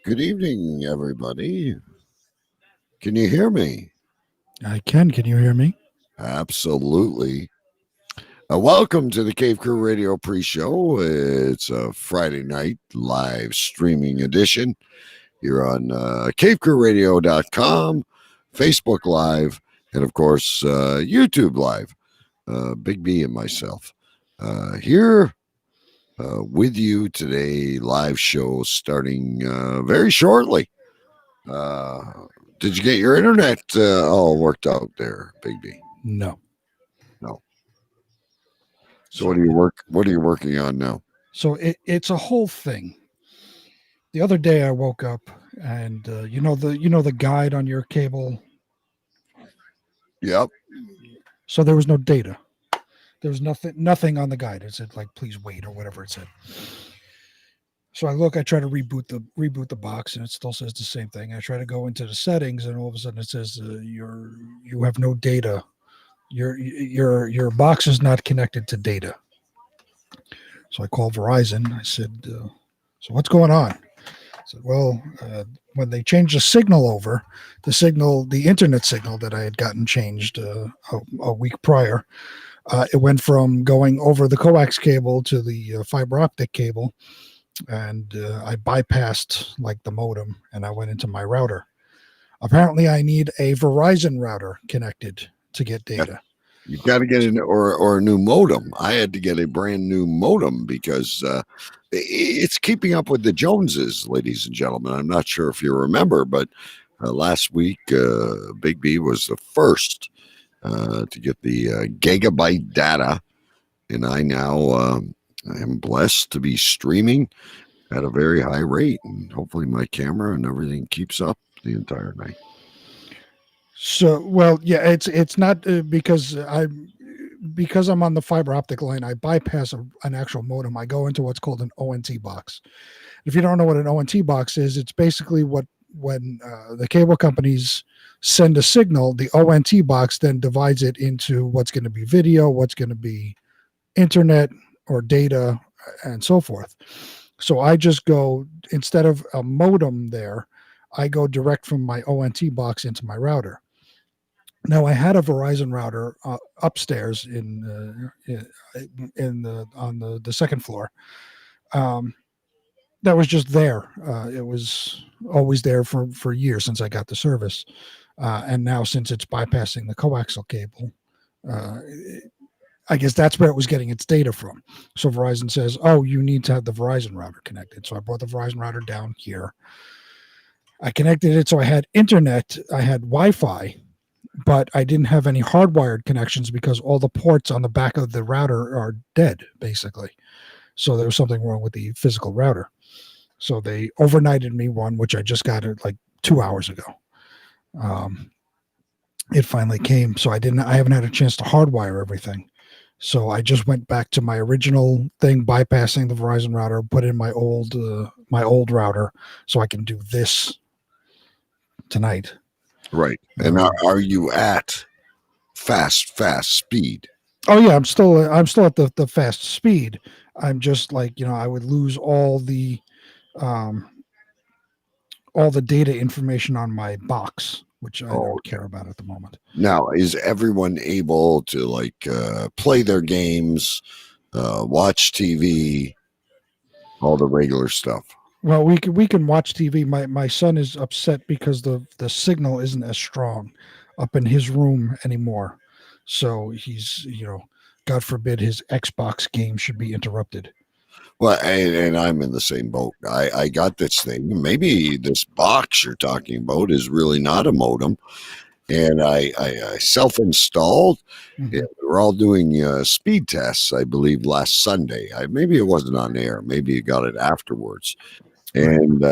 Good evening, everybody. Can you hear me? I can. Can you hear me? Absolutely. Welcome to the Cave Crew Radio pre-show. It's a Friday night live streaming edition here on cavecrewradio.com, Facebook Live, and of course YouTube Live. Big B and myself here with you today. Live show starting very shortly. Uh, did you get your internet all worked out there, Big B? No. No. So what are you working on now? So it's a whole thing. The other day I woke up and the guide on your cable. Yep. So there was no data. There was nothing on the guide. It said like please wait or whatever it said. So I try to reboot the box and it still says the same thing. I try to go into the settings and all of a sudden it says you have no data. Your box is not connected to data. So I called Verizon. I said, so what's going on? I said, well, when they changed the signal over, the internet signal that I had gotten changed a week prior, it went from going over the coax cable to the fiber optic cable, and I bypassed like the modem, and I went into my router. Apparently, I need a Verizon router connected to get data. You've got to get an or a new modem. I had to get a brand new modem because it's keeping up with the Joneses, ladies and gentlemen. I'm not sure if you remember, but last week Big B was the first to get the gigabyte data, and I now am blessed to be streaming at a very high rate, and hopefully my camera and everything keeps up the entire night. So, well, yeah, it's not because I'm on the fiber optic line. I bypass an actual modem. I go into what's called an ONT box. If you don't know what an ONT box is, it's basically when the cable companies send a signal, the ONT box then divides it into what's going to be video, what's going to be internet or data, and so forth. So I just go, instead of a modem there, I go direct from my ONT box into my router. Now I had a Verizon router upstairs on the second floor. That was just there. It was always there for years since I got the service, and now since it's bypassing the coaxial cable, I guess that's where it was getting its data from. So Verizon says, "Oh, you need to have the Verizon router connected." So I brought the Verizon router down here. I connected it, so I had internet. I had Wi-Fi. But I didn't have any hardwired connections because all the ports on the back of the router are dead, basically. So there was something wrong with the physical router. So they overnighted me one, which I just got it like 2 hours ago. It finally came, so I haven't had a chance to hardwire everything. So I just went back to my original thing, bypassing the Verizon router, put in my old router, so I can do this tonight. Right. And are you at fast speed? Oh yeah, I'm still at the fast speed. I'm just like, I would lose all the data information on my box, which I don't care about at the moment. Now, is everyone able to like play their games, watch TV, all the regular stuff? Well, we can watch TV. My son is upset because the signal isn't as strong up in his room anymore. So he's, God forbid his Xbox game should be interrupted. Well, and I'm in the same boat. I got this thing. Maybe this box you're talking about is really not a modem. And I self-installed. Mhm. Yeah, we were all doing speed tests, I believe, last Sunday. Maybe it wasn't on air. Maybe you got it afterwards. And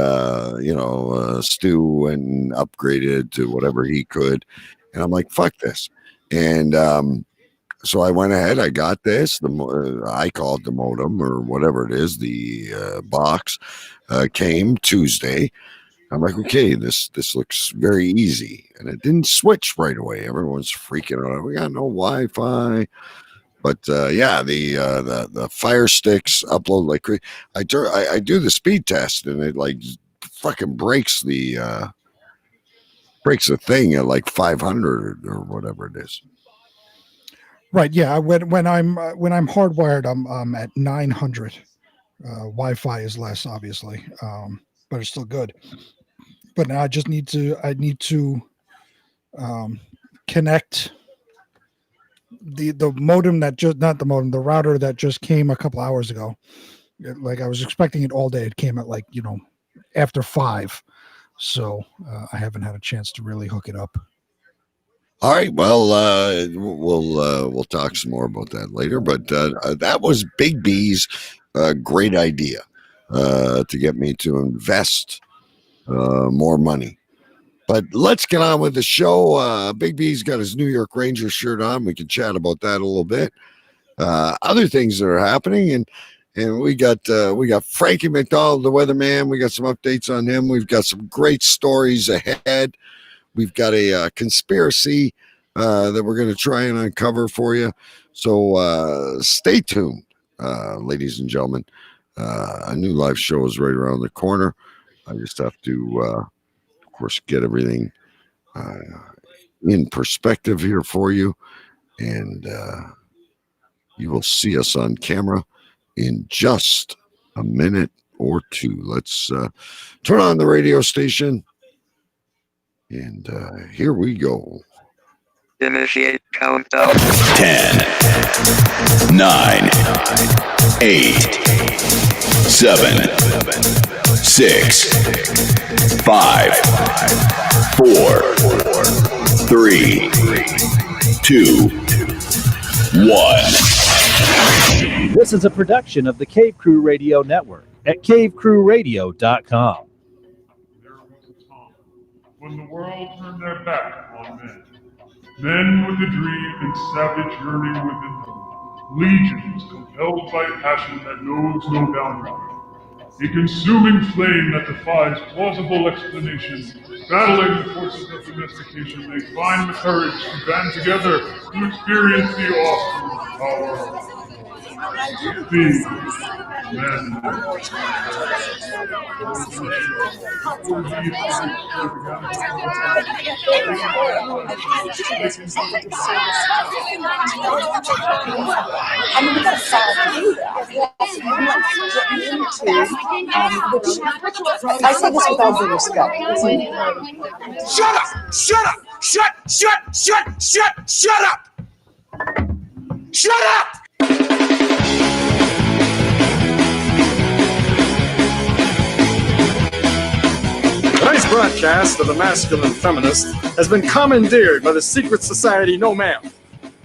Stu and upgraded to whatever he could, and I'm like, "Fuck this!" And so I went ahead. I got this. I call it the modem or whatever it is. The box came Tuesday. I'm like, okay, this looks very easy, and it didn't switch right away. Everyone's freaking out. We got no Wi-Fi. But yeah, the Fire Sticks upload like I do the speed test, and it like fucking breaks the thing at like 500 or whatever it is. Right. Yeah. When I'm hardwired, I'm at 900. Wi-Fi is less, obviously, but it's still good. But now I need to connect the modem that just not the modem, the router that just came a couple hours ago. Like I was expecting it all day. It came at like after 5, so I haven't had a chance to really hook it up. All right. Well, we'll talk some more about that later. But that was Big B's great idea to get me to invest more money. But let's get on with the show. Big B's got his New York Rangers shirt on. We can chat about that a little bit. Other things that are happening, and we got Frankie McDonald, the weatherman. We got some updates on him. We've got some great stories ahead. We've got a conspiracy that we're going to try and uncover for you. So stay tuned, ladies and gentlemen. A new live show is right around the corner. I just have to, of course, get everything in perspective here for you. And you will see us on camera in just a minute or two. Let's turn on the radio station. And here we go. Initiate countdown. 10, 9, 8, 7, 6, 5, 4, 3, 2, 1. This is a production of the Cave Crew Radio Network at cavecrewradio.com. There was a time when the world turned their back on men. Men with a dream and savage yearning within them. Legions compelled by passion that knows no boundary. A consuming flame that defies plausible explanation. Battling the forces of domestication, they find the courage to band together to experience the awesome power of these men. I say this without being respect. Shut up! Shut up! Shut up! Shut up! Tonight's broadcast of the masculine feminist has been commandeered by the secret society No Ma'am.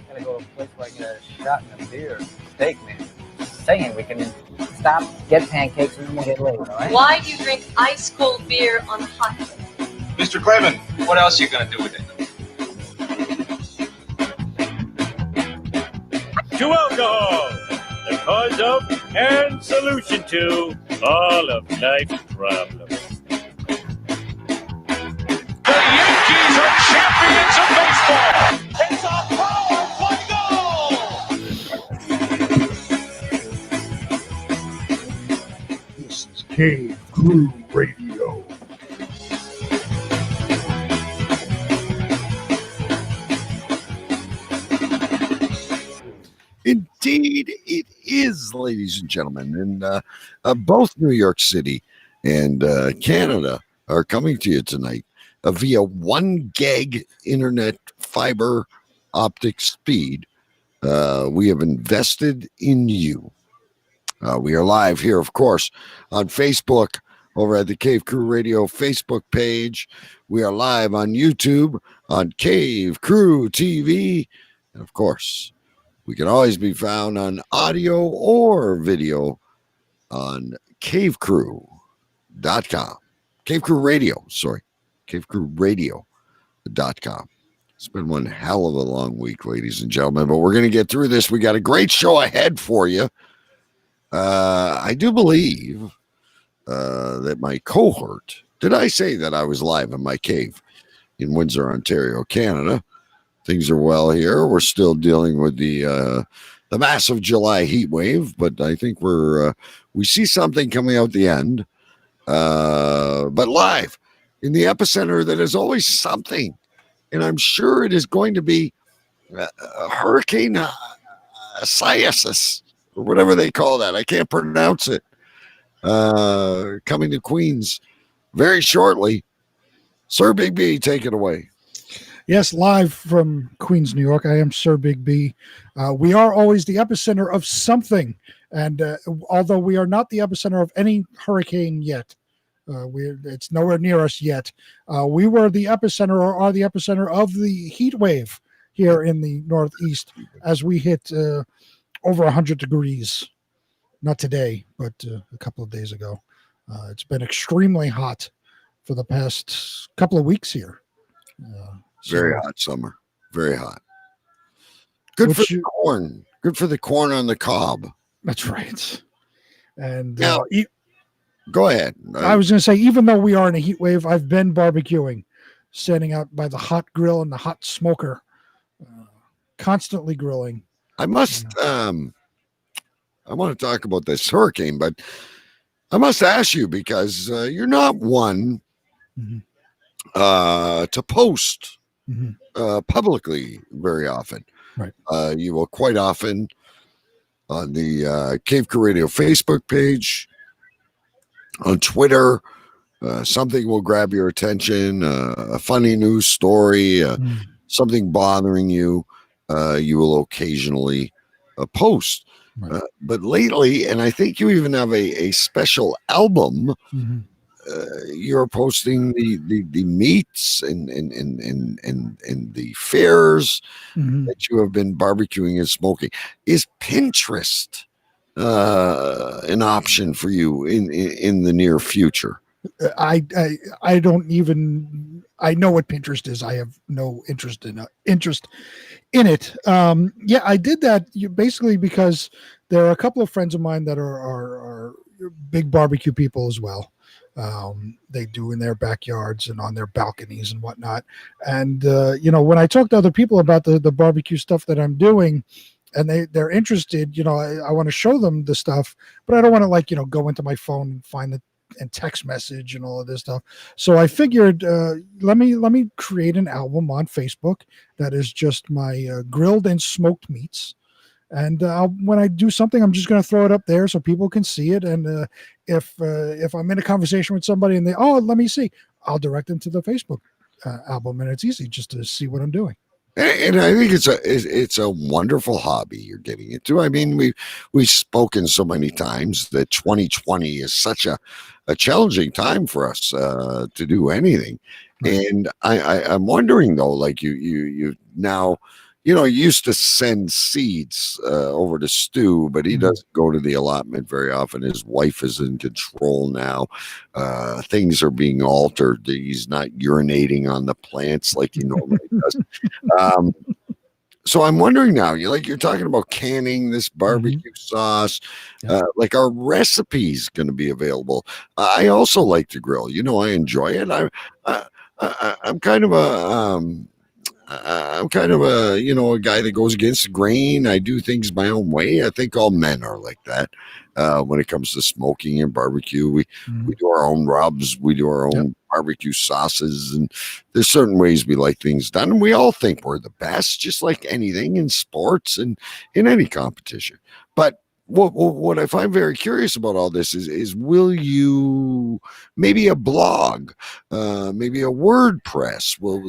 Gotta go to a place where I get a shot and a beer, steak, man. Saying we can stop, get pancakes, and then we'll get laid, all right? Why do you drink ice cold beer on a hot day? Mr. Clevin, what else are you gonna do with it? To alcohol, the cause of and solution to all of life's problems. The Yankees are champions of baseball! It's a power play goal! This is Cave Crew Radio. Indeed, it is, ladies and gentlemen. And both New York City and Canada are coming to you tonight via 1 gig internet fiber optic speed. We have invested in you. We are live here, of course, on Facebook over at the Cave Crew Radio Facebook page. We are live on YouTube on Cave Crew TV. And, of course, we can always be found on audio or video on cavecrew.com. Cave Crew Radio, sorry. cavecrewradio.com. It's been one hell of a long week, ladies and gentlemen, but we're going to get through this. We got a great show ahead for you. I do believe that my cohort, did I say that I was live in my cave in Windsor, Ontario, Canada? Things are well here. We're still dealing with the massive July heat wave, but I think we see something coming out the end. but live in the epicenter that is always something. And I'm sure it is going to be Hurricane Siasis, or whatever they call that. I can't pronounce it. Coming to Queens very shortly. Sir Big B, take it away. Yes, live from Queens, New York. I am Sir Big B. We are always the epicenter of something. And although we are not the epicenter of any hurricane yet, it's nowhere near us yet. We were the epicenter, or are the epicenter of the heat wave here in the Northeast as we hit over 100 degrees. Not today, but a couple of days ago. It's been extremely hot for the past couple of weeks here. Very hot summer. Very hot. Good for the corn. Good for the corn on the cob. That's right. And now, go ahead. I was going to say, even though we are in a heat wave, I've been barbecuing, standing out by the hot grill and the hot smoker, constantly grilling. I must, I want to talk about this hurricane, but I must ask you, because you're not one to post publicly very often. Right. You will quite often on the Cave Crew Radio Facebook page, on Twitter, something will grab your attention, a funny news story, something bothering you, you will occasionally post. Right. But lately, and I think you even have a special album, you're posting the meats and the fairs that you have been barbecuing and smoking. Is Pinterest an option for you in the near future? I don't even, I know what Pinterest is. I have no interest in it. Yeah, I did that basically because there are a couple of friends of mine that are big barbecue people as well. They do in their backyards and on their balconies and whatnot. And, when I talk to other people about the barbecue stuff that I'm doing, and they're interested, I want to show them the stuff, but I don't want to go into my phone and find and text message and all of this stuff. So I figured, let me create an album on Facebook that is just my grilled and smoked meats. And when I do something, I'm just going to throw it up there so people can see it. And if I'm in a conversation with somebody and let me see, I'll direct them to the Facebook album, and it's easy just to see what I'm doing. And I think it's a wonderful hobby you're getting into. I mean, we've spoken so many times that 2020 is such a challenging time for us to do anything. Right. And I'm wondering though, like you now, you used to send seeds over to Stu, but he doesn't go to the allotment very often. His wife is in control now. Things are being altered. He's not urinating on the plants like he normally does. So I'm wondering now, you're talking about canning this barbecue sauce. Like, our recipes going to be available. I also like to grill. I enjoy it. I'm kind of a a guy that goes against the grain. I do things my own way. I think all men are like that when it comes to smoking and barbecue. We do our own rubs. We do our own barbecue sauces. And there's certain ways we like things done. And we all think we're the best, just like anything in sports and in any competition. But what I find very curious about all this is will you, maybe a blog, maybe a WordPress? Well,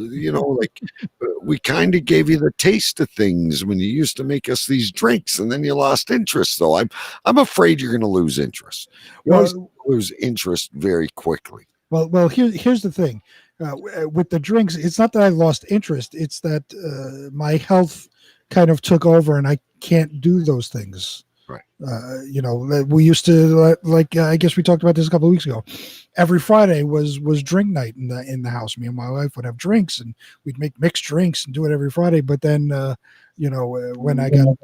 we kind of gave you the taste of things when you used to make us these drinks, and then you lost interest. Though I'm afraid you're going to lose interest. You always lose interest very quickly. Well, here's the thing. With the drinks, it's not that I lost interest. It's that my health kind of took over, and I can't do those things. Right. We used to I guess we talked about this a couple of weeks ago. Every Friday was drink night in the house. Me and my wife would have drinks, and we'd make mixed drinks and do it every Friday. But then, when I got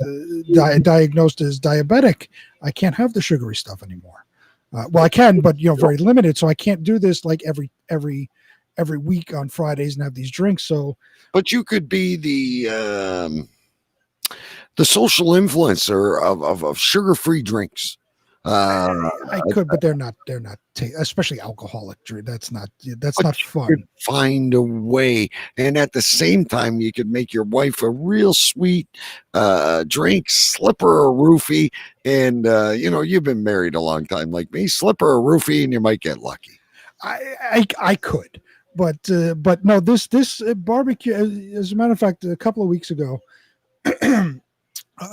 diagnosed as diabetic, I can't have the sugary stuff anymore. Well, I can, but very limited. So I can't do this like every week on Fridays and have these drinks. So, but you could be the social influencer of sugar-free drinks. I could, but they're not. Especially alcoholic drink. That's not but you fun. could find a way, and at the same time, you could make your wife a real sweet drink, slip her a roofie, and you've been married a long time like me. Slip her a roofie, and you might get lucky. I could, but no. This barbecue. As a matter of fact, a couple of weeks ago.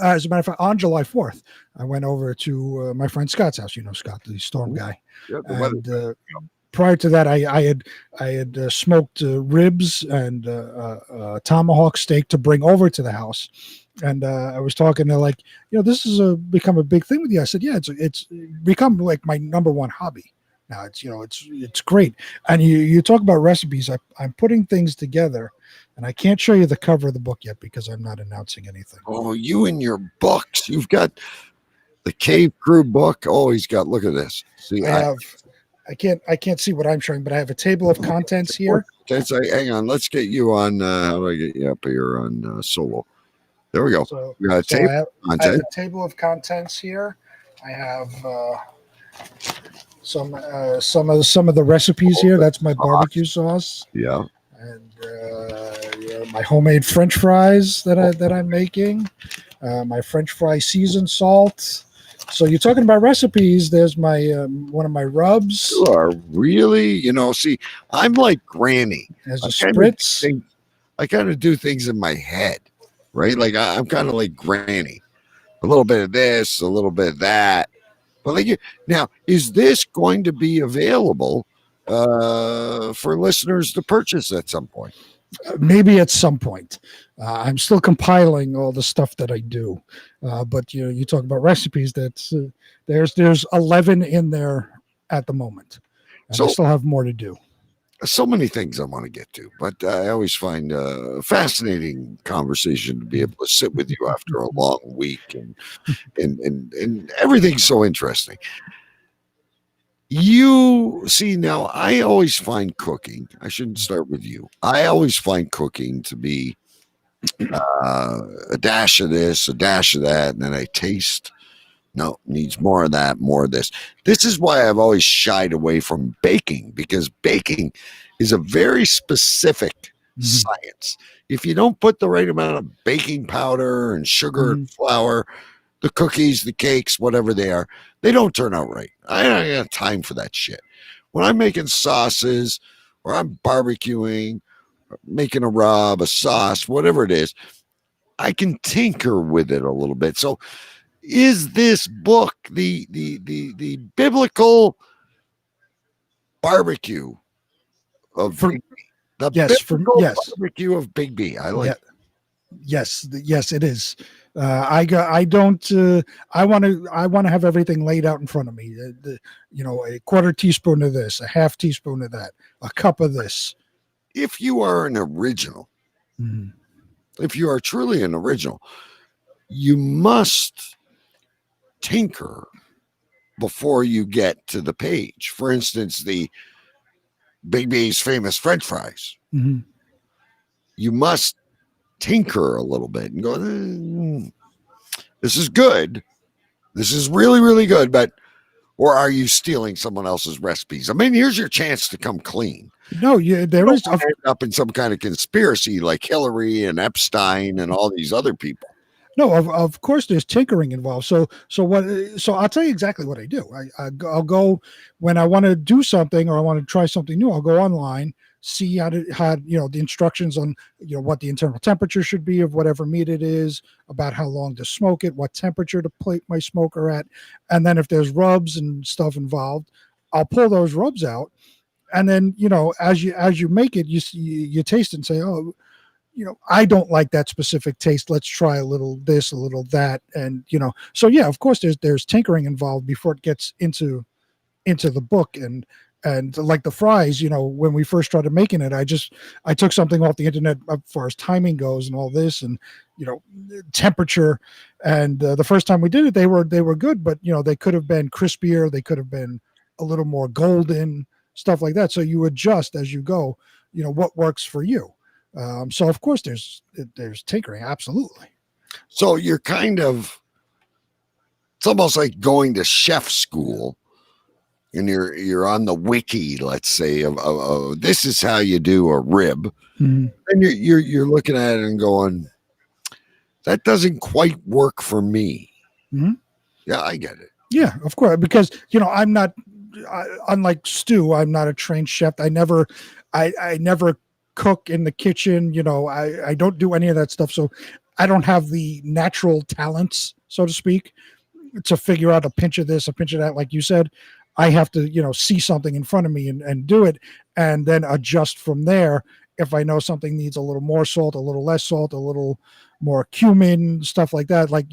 As a matter of fact, on July 4th, I went over to my friend Scott's house. You know Scott, the storm guy. Yeah, and prior to that, I had smoked ribs and tomahawk steak to bring over to the house. And I was talking to this has become a big thing with you. I said, yeah, it's become like my number one hobby. Now it's great. And you talk about recipes. I'm putting things together, and I can't show you the cover of the book yet because I'm not announcing anything. Oh, you and your books. You've got the Cave Crew book. Oh, he's got, look at this. See, I can't see what I'm showing, but I have a table of contents here. Hang on. Let's get you on. How do I get you up here on solo? There we go. So, we got I have a table of contents here. I have some of the recipes here. That's my barbecue sauce. Yeah. And my homemade French fries that I'm making. My French fry seasoned salt. So you're talking about recipes. There's my one of my rubs. You are really, see, I'm like Granny. There's a spritz. I kind of do things in my head, right? Like I'm kind of like Granny. A little bit of this, a little bit of that. But now, is this going to be available for listeners to purchase at some point? Maybe at some point. I'm still compiling all the stuff that I do, but you talk about recipes. That's there's 11 in there at the moment, and I still have more to do. So many things I want to get to, but I always find a fascinating conversation to be able to sit with you after a long week, and everything's so interesting. You see, now I always find cooking. I shouldn't start with you. I always find cooking to be a dash of this, a dash of that, and then I taste. No, needs more of that, more of this. This is why I've always shied away from baking, because baking is a very specific science. If you don't put the right amount of baking powder and sugar and flour, the cookies, the cakes, whatever they are, they don't turn out right. I don't have time for that shit. When I'm making sauces or I'm barbecuing, or making a rub, a sauce, whatever it is, I can tinker with it a little bit. So is this book the biblical barbecue of Big B? Barbecue of Big B. I like. Yes, it is. I want to have everything laid out in front of me. A quarter teaspoon of this, a half teaspoon of that, a cup of this. If you are an original, if you are truly an original, you must tinker before you get to the page. For instance, the Big B's famous French fries. You must tinker a little bit and go, this is good. This is really, really good. But, or are you stealing someone else's recipes? I mean, here's your chance to come clean. No, there is end up in some kind of conspiracy like Hillary and Epstein and all these other people. No, of course there's tinkering involved. So I'll tell you exactly what I do. I'll go when I want to do something or I want to try something new. I'll go online, see how the instructions on what the internal temperature should be of whatever meat it is, about how long to smoke it, what temperature to plate my smoker at, and then if there's rubs and stuff involved, I'll pull those rubs out, and then as you make it, you taste it and say, oh, I don't like that specific taste. Let's try a little this, a little that. And, so yeah, of course there's tinkering involved before it gets into the book. And like the fries, when we first started making it, I took something off the internet as far as timing goes and all this and, temperature. And the first time we did it, they were good, but they could have been crispier. They could have been a little more golden, stuff like that. So you adjust as you go, what works for you. So of course there's tinkering. Absolutely. So you're kind of It's almost like going to chef school, and you're on the wiki, let's say, of this is how you do a rib, Mhm. and you're looking at it and going, that doesn't quite work for me. Mhm. Yeah, I get it. Yeah, of course, because I'm not unlike Stu. I'm not a trained chef. I never cook in the kitchen. I don't do any of that stuff. So I don't have the natural talents, so to speak, to figure out a pinch of this, a pinch of that. Like you said, I have to see something in front of me and do it, and then adjust from there. If I know something needs a little more salt, a little less salt, a little more cumin, stuff like that. Like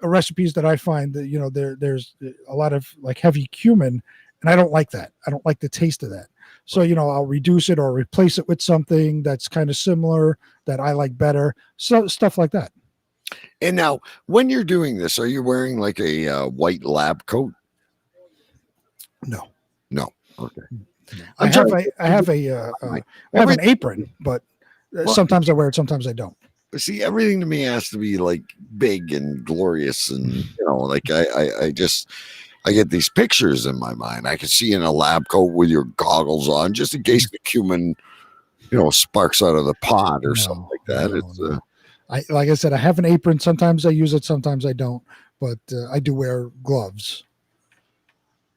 recipes that I find that there's a lot of like heavy cumin, and I don't like that. I don't like the taste of that. So I'll reduce it or replace it with something that's kind of similar that I like better. So stuff like that. And now, when you're doing this, are you wearing like a white lab coat? No. Okay. I have an apron, but sometimes I wear it, sometimes I don't. See, everything to me has to be like big and glorious, and like I get these pictures in my mind. I can see in a lab coat with your goggles on, just in case the cumin, sparks out of the pot or something like that. Like I said, I have an apron. Sometimes I use it, sometimes I don't. But I do wear gloves.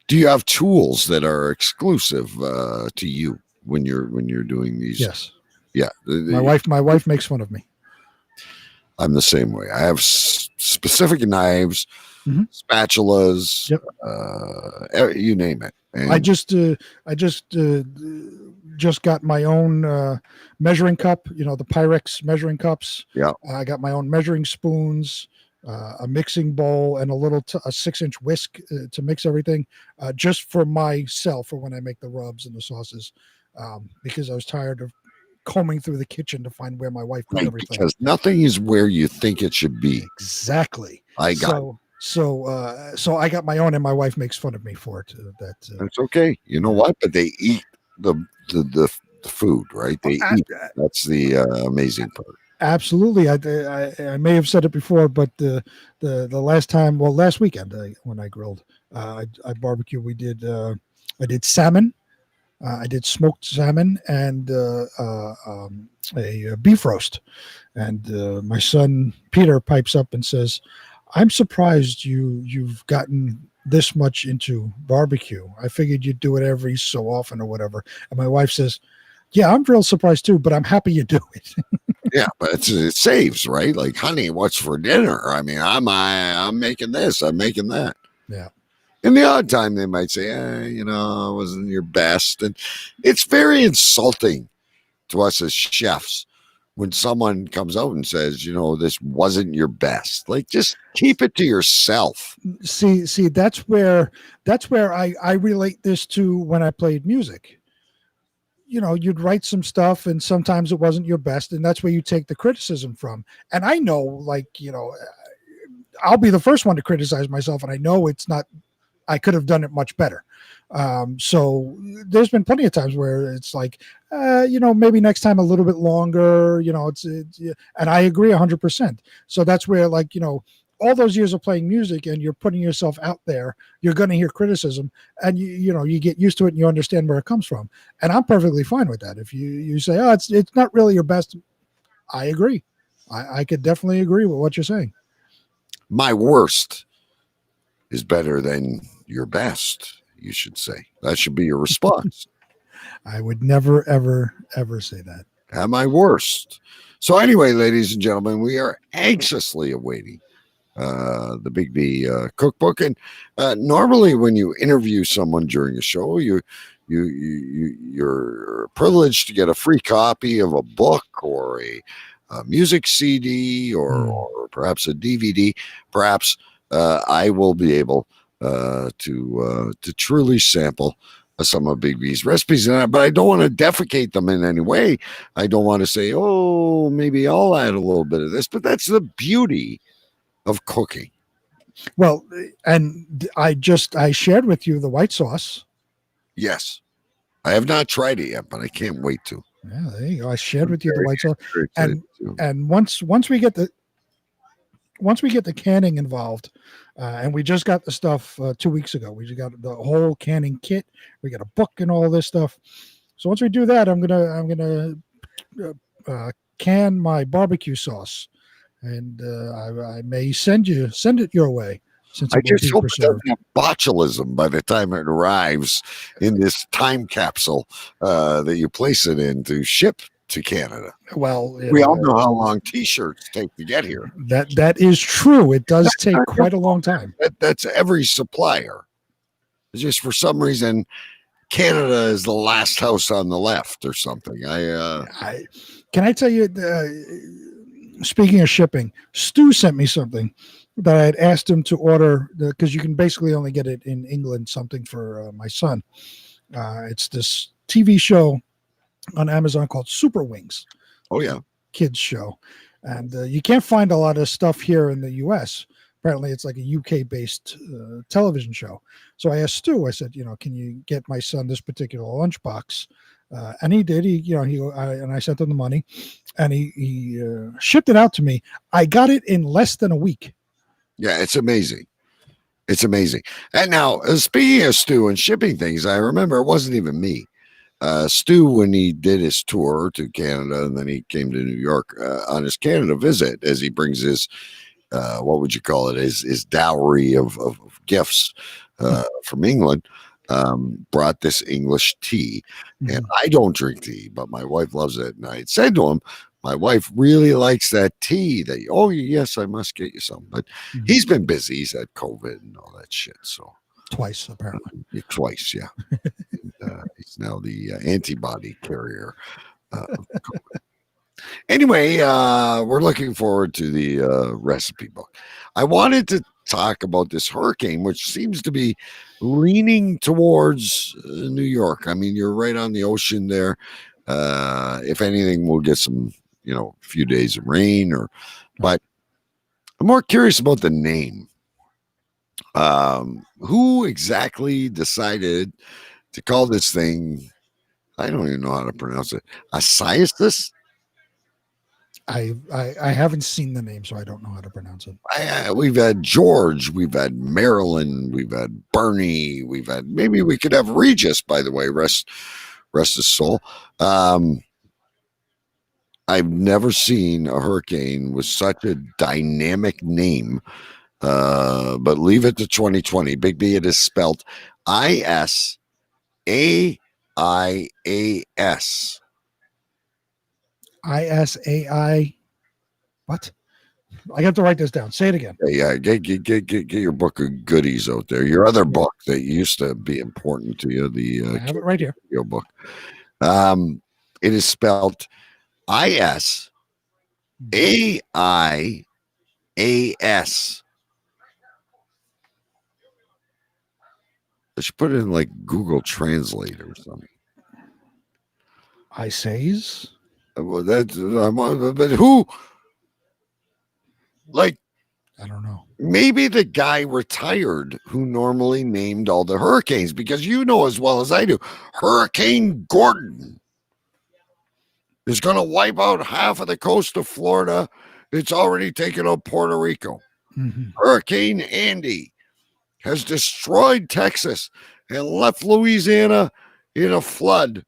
Do you have tools that are exclusive to you when you're doing these? Yes. Yeah. My wife makes fun of me. I'm the same way. I have specific knives, spatulas, you name it. And I just got my own measuring cup. The Pyrex measuring cups. Yeah. I got my own measuring spoons, a mixing bowl, and a 6-inch whisk to mix everything, just for myself for when I make the rubs and the sauces, because I was tired of combing through the kitchen to find where my wife put everything. Because nothing is where you think it should be. Exactly. So I got my own, and my wife makes fun of me for it. That's okay. You know what? But they eat the food, right? They eat. That's the amazing part. Absolutely. I may have said it before, but the last weekend when I grilled, I barbecued. I did salmon. I did smoked salmon and a beef roast. And my son Peter pipes up and says, "I'm surprised you've gotten this much into barbecue. I figured you'd do it every so often or whatever." And my wife says, "Yeah, I'm real surprised too, but I'm happy you do it." Yeah, but it saves, right? Like, honey, what's for dinner? I mean, I'm making this, I'm making that. Yeah. And the odd time they might say, it wasn't your best. And it's very insulting to us as chefs when someone comes out and says, this wasn't your best. Like, just keep it to yourself. See, that's where I relate this to when I played music. You'd write some stuff and sometimes it wasn't your best, and that's where you take the criticism from. And I know, I'll be the first one to criticize myself, and I know it's not, I could have done it much better. So there's been plenty of times where it's like, maybe next time a little bit longer, and I agree 100%. So that's where, all those years of playing music and you're putting yourself out there, you're going to hear criticism, and you get used to it and you understand where it comes from. And I'm perfectly fine with that. If you say, "Oh, it's not really your best," I agree. I could definitely agree with what you're saying. My worst is better than your best, you should say. That should be your response. I would never, ever, ever say that. At my worst. So anyway, ladies and gentlemen, we are anxiously awaiting the Big B cookbook. And normally when you interview someone during a show, you're privileged to get a free copy of a book or a music CD or perhaps a DVD. Perhaps I will be able to truly sample some of Big B's recipes, but I don't want to defecate them in any way. I don't want to say, "Oh, maybe I'll add a little bit of this," but that's the beauty of cooking. Well, and I shared with you the white sauce. Yes, I have not tried it yet, but I can't wait to. Yeah, there you go. I shared with you the white sauce, and once we get the once we get the canning involved, and we just got the stuff 2 weeks ago. We just got the whole canning kit. We got a book and all this stuff. So once we do that, I'm gonna can my barbecue sauce, and I may send it your way, since I it will just be hope it doesn't preserved. have botulism by the time it arrives in this time capsule that you place it in to ship to Canada. Well, We all know how long T-shirts take to get here. that is true. It does take quite a long time. That's every supplier. It's just for some reason, Canada is the last house on the left or something. Can I tell you? Speaking of shipping, Stu sent me something that I had asked him to order, because you can basically only get it in England. Something for my son. It's this TV show on Amazon called Super Wings. Oh yeah, kids show, and you can't find a lot of stuff here in the U.S. Apparently, it's like a UK-based television show. So I asked Stu. I said, can you get my son this particular lunchbox? And he did. And I sent him the money, and he shipped it out to me. I got it in less than a week. Yeah, it's amazing. It's amazing. And now, speaking of Stu and shipping things, I remember it wasn't even me. Stu, when he did his tour to Canada, and then he came to New York on his Canada visit, as he brings his, what would you call it, his dowry of gifts from England, brought this English tea. And I don't drink tea, but my wife loves it. And I said to him, my wife really likes that tea. Oh, yes, I must get you some. But he's been busy. He's had COVID and all that shit. So twice, apparently. Twice, yeah. He's now the antibody carrier of COVID. Anyway, we're looking forward to the recipe book. I wanted to talk about this hurricane, which seems to be leaning towards New York. I mean, you're right on the ocean there. If anything, we'll get some, a few days of rain, but I'm more curious about the name. Who exactly decided to call this thing? I don't even know how to pronounce it. Asiasis? I haven't seen the name, so I don't know how to pronounce it. We've had George, we've had Marilyn, we've had Bernie, maybe we could have Regis, by the way, rest his soul. I've never seen a hurricane with such a dynamic name, but leave it to 2020. Big B, it is spelled ISAIAS. ISAI. What? I have to write this down. Say it again. Yeah, get your book of goodies out there. Your other book that used to be important to you, I have it right here. Your book. It is spelled ISAIAS. I should put it in like Google Translate or something. I says. Well, that's but who? Like, I don't know. Maybe the guy retired who normally named all the hurricanes, because you know as well as I do, Hurricane Gordon is going to wipe out half of the coast of Florida. It's already taken out Puerto Rico. Hurricane Andy has destroyed Texas and left Louisiana in a flood.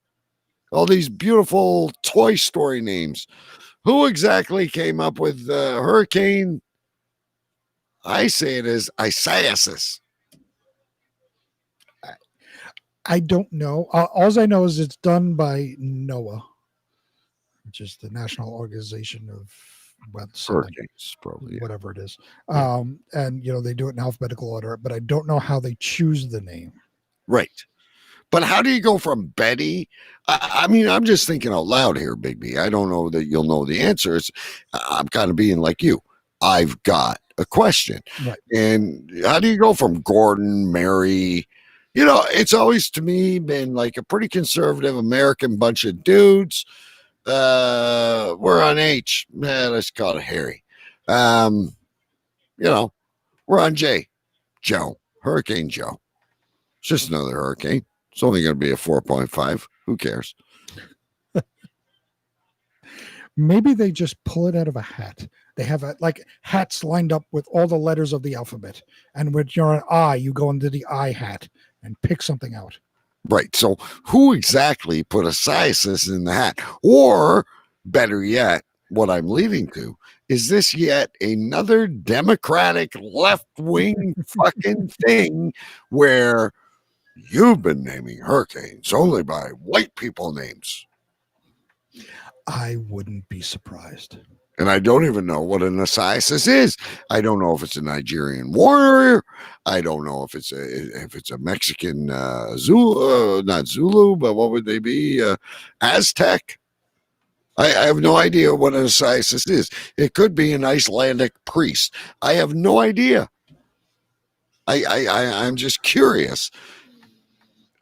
All these beautiful Toy Story names. Who exactly came up with Hurricane? I say it is Isiasis. I don't know. All I know is it's done by NOAA, which is the National Organization of Hurricanes, probably, whatever it is. And they do it in alphabetical order, but I don't know how they choose the name. Right. But how do you go from Betty? I mean, I'm just thinking out loud here, Big B. I don't know that you'll know the answers. I'm kind of being like you. I've got a question. Right. And how do you go from Gordon, Mary? It's always to me been like a pretty conservative American bunch of dudes. We're on H. Let's call it Harry. We're on J. Joe. Hurricane Joe. It's just another hurricane. It's only going to be a 4.5. Who cares? Maybe they just pull it out of a hat. They have like hats lined up with all the letters of the alphabet, and when you're an I, you go into the I hat and pick something out. Right. So who exactly put Osiris in the hat? Or better yet, what I'm leading to is this yet another Democratic left-wing fucking thing where you've been naming hurricanes only by white people names. I wouldn't be surprised. And I don't even know what an Osiris is. I don't know if it's a Nigerian warrior. I don't know if it's a Mexican Zulu, not Zulu, but what would they be? Aztec. I have no idea what an Osiris is. It could be an Icelandic priest. I have no idea. I'm just curious.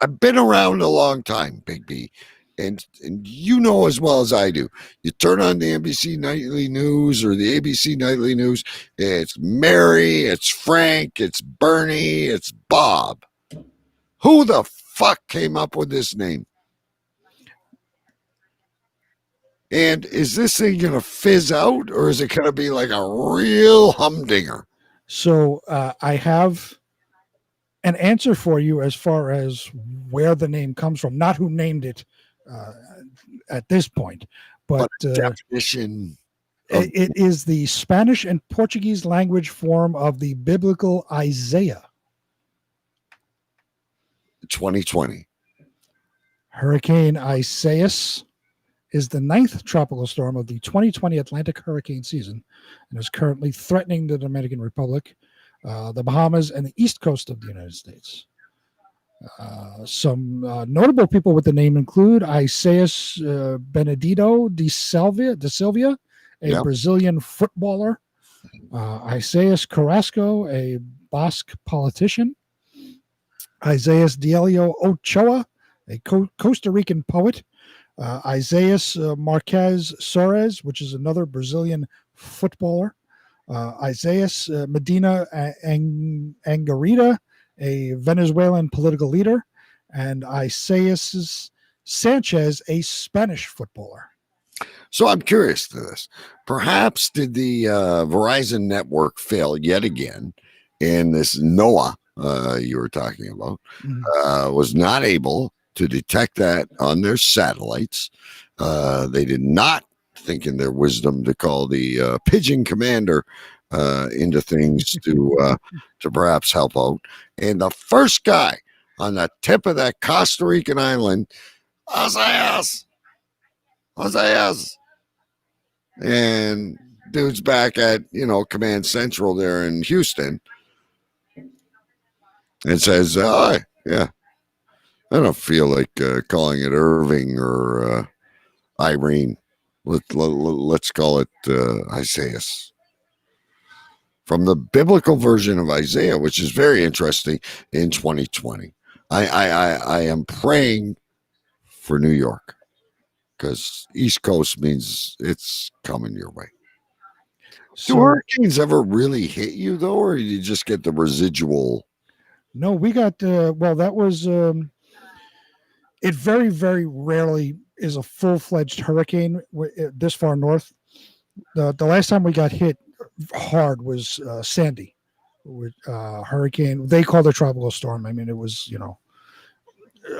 I've been around a long time, Big B. And you know as well as I do, you turn on the NBC Nightly News or the ABC Nightly News, it's Mary, it's Frank, it's Bernie, it's Bob. Who the fuck came up with this name? And is this thing going to fizz out, or is it going to be like a real humdinger? So I have an answer for you as far as where the name comes from, not who named it at this point, but definition. It is the Spanish and Portuguese language form of the biblical Isaiah. 2020. Hurricane Isaias is the 9th tropical storm of the 2020 Atlantic hurricane season and is currently threatening the Dominican Republic, the Bahamas, and the east coast of the United States. Some notable people with the name include Isaias Benedito de Silva, a Brazilian footballer, Isaias Carrasco, a Basque politician, Isaias Dielio Ochoa, a Costa Rican poet, Isaias Marquez Soares, which is another Brazilian footballer, Isaias Medina Angarita, a Venezuelan political leader, and Isaias Sanchez, a Spanish footballer. So I'm curious to this. Perhaps did the Verizon network fail yet again, and this NOAA you were talking about was not able to detect that on their satellites. They did not think in their wisdom to call the pigeon commander into things to perhaps help out. And the first guy on the tip of that Costa Rican island, Isaias. And dude's back at, Command Central there in Houston and says, oh, yeah, I don't feel like calling it Irving or Irene. Let's call it Isaias. From the biblical version of Isaiah, which is very interesting in 2020. I am praying for New York because East Coast means it's coming your way. Do hurricanes ever really hit you, though, or you just get the residual? No, we got, that was, it very, very rarely is a full-fledged hurricane this far north. The last time we got hit hard was Sandy, with hurricane. They called it a tropical storm. I mean, it was,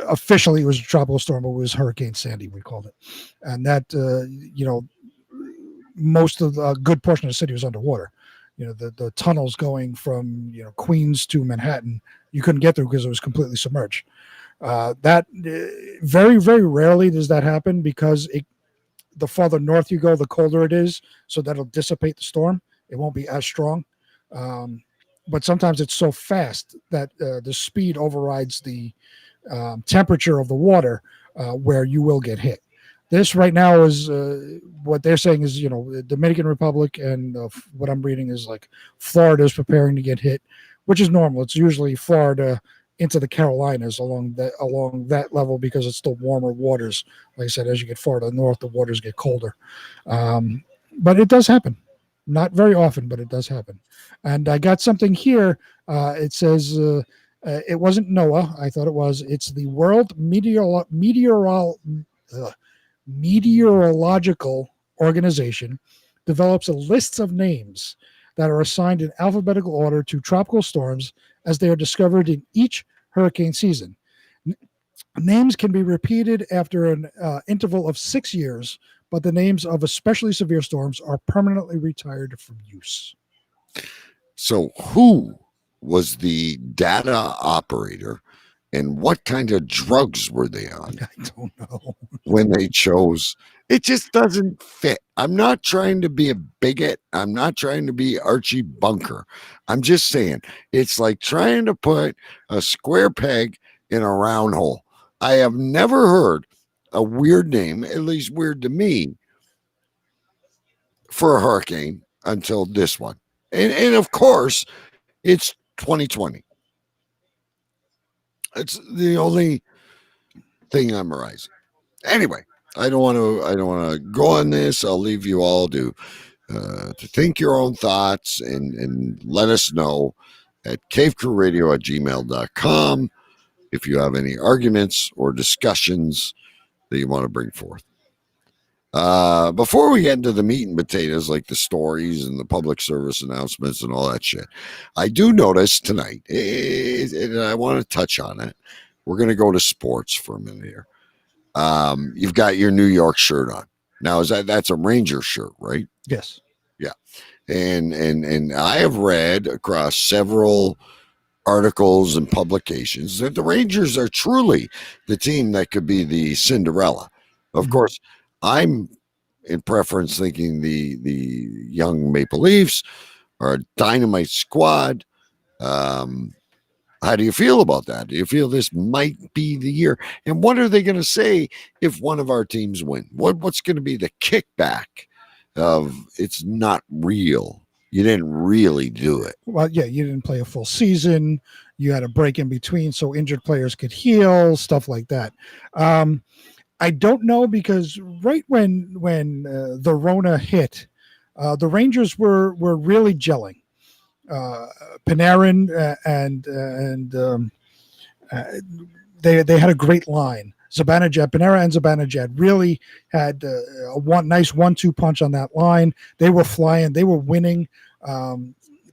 officially it was a tropical storm, but it was Hurricane Sandy, we called it. And that, most of the good portion of the city was underwater. The tunnels going from, Queens to Manhattan, you couldn't get through because it was completely submerged. That very, very rarely does that happen because the farther north you go, the colder it is, so that'll dissipate the storm. It won't be as strong. But sometimes it's so fast that the speed overrides the temperature of the water where you will get hit. This right now is what they're saying is, the Dominican Republic and what I'm reading is like Florida is preparing to get hit, which is normal. It's usually Florida into the Carolinas along that level because it's the warmer waters. Like I said, as you get farther north, the waters get colder. But it does happen. Not very often, but it does happen. And I got something here. It says it wasn't NOAA. I thought it was. It's the World Meteorological Organization develops a list of names that are assigned in alphabetical order to tropical storms as they are discovered in each hurricane season. Names can be repeated after an interval of 6 years, but the names of especially severe storms are permanently retired from use. So, who was the data operator, and what kind of drugs were they on? I don't know. When they chose, it just doesn't fit. I'm not trying to be a bigot. I'm not trying to be Archie Bunker. I'm just saying it's like trying to put a square peg in a round hole. I have never heard a weird name, at least weird to me, for a hurricane until this one. And of course, it's 2020. It's the only thing I'm memorizing. Anyway, I don't want to go on this. I'll leave you all to think your own thoughts and let us know at cavecrewradio@gmail.com if you have any arguments or discussions that you want to bring forth. Before we get into the meat and potatoes, like the stories and the public service announcements and all that shit, I do notice tonight, and I want to touch on it. We're going to go to sports for a minute here. You've got your New York shirt on. Now, that's a Ranger shirt, right? Yes. Yeah. And I have read across several articles and publications that the Rangers are truly the team that could be the Cinderella. Of course, I'm in preference thinking the young Maple Leafs are a dynamite squad. How do you feel about that? Do you feel this might be the year? And what are they going to say if one of our teams win? What's going to be the kickback of it's not real? You didn't really do it. Well, yeah, you didn't play a full season. You had a break in between so injured players could heal, stuff like that. I don't know, because right when the Rona hit, the Rangers were really gelling. Panarin they had a great line. Panarin and Zibanejad really had a nice 1-2 punch on that line. They were flying. They were winning.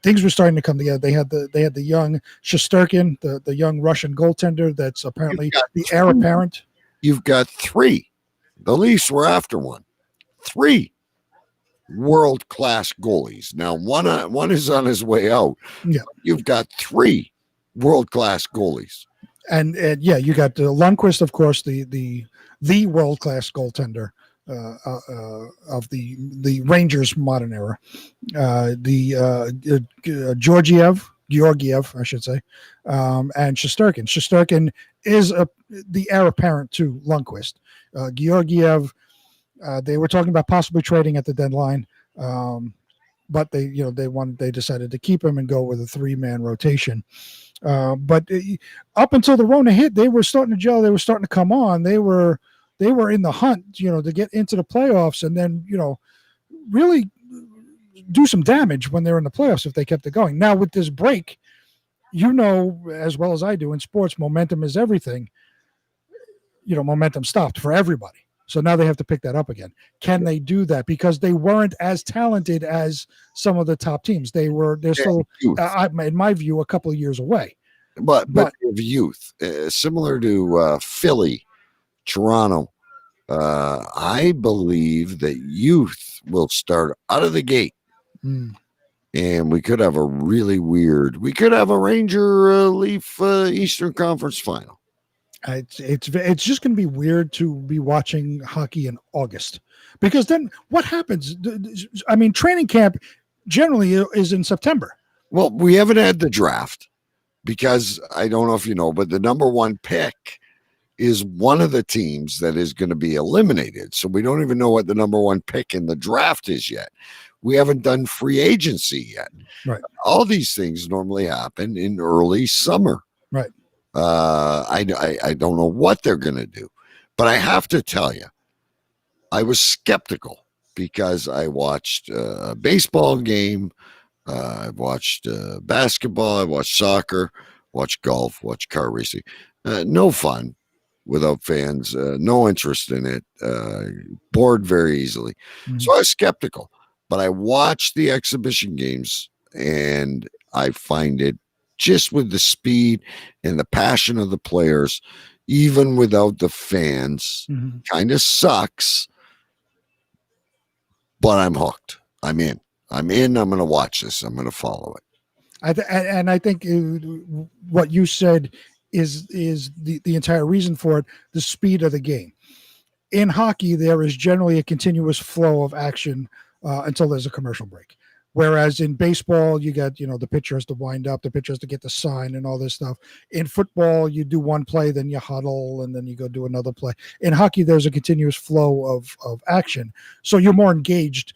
Things were starting to come together. They had the young Shesterkin, the young Russian goaltender that's apparently the heir apparent. You've got 3. The Leafs were after one. 3 world-class goalies. Now, one is on his way out. Yeah. You've got 3 world-class goalies. And yeah, you got Lundqvist, of course, the world-class goaltender of the Rangers modern era. Georgiev, I should say, and Shesterkin. Shesterkin is the heir apparent to Lundqvist. Georgiev, they were talking about possibly trading at the deadline, but they decided to keep him and go with a 3-man rotation. But up until the Rona hit, they were starting to gel. They were starting to come on. They were in the hunt, to get into the playoffs, and then really do some damage when they're in the playoffs if they kept it going. Now with this break, as well as I do in sports, momentum is everything. Momentum stopped for everybody. So now they have to pick that up again. Can they do that? Because they weren't as talented as some of the top teams. They're still, in my view, a couple of years away. But of youth, similar to Philly, Toronto, I believe that youth will start out of the gate. And we could have a Ranger Leaf Eastern Conference final. It's just going to be weird to be watching hockey in August, because then what happens? I mean, training camp generally is in September. Well, we haven't had the draft because I don't know if you know, but the number 1 pick is one of the teams that is going to be eliminated. So we don't even know what the number 1 pick in the draft is yet. We haven't done free agency yet. Right. All these things normally happen in early summer. Right. I don't know what they're going to do, but I have to tell you, I was skeptical because I watched a baseball game. I've watched basketball. I watched soccer, watched golf, watched car racing. No fun. without fans, no interest in it, bored very easily. So I was skeptical, but I watched the exhibition games and I find it just with the speed and the passion of the players, even without the fans, kind of sucks, but I'm hooked. I'm in. I'm going to watch this. I'm going to follow it. And I think what you said is the entire reason for it, the speed of the game. In hockey, there is generally a continuous flow of action until there's a commercial break. Whereas in baseball, you got, the pitcher has to wind up, the pitcher has to get the sign and all this stuff. In football, you do one play, then you huddle, and then you go do another play. In hockey, there's a continuous flow of action. So you're more engaged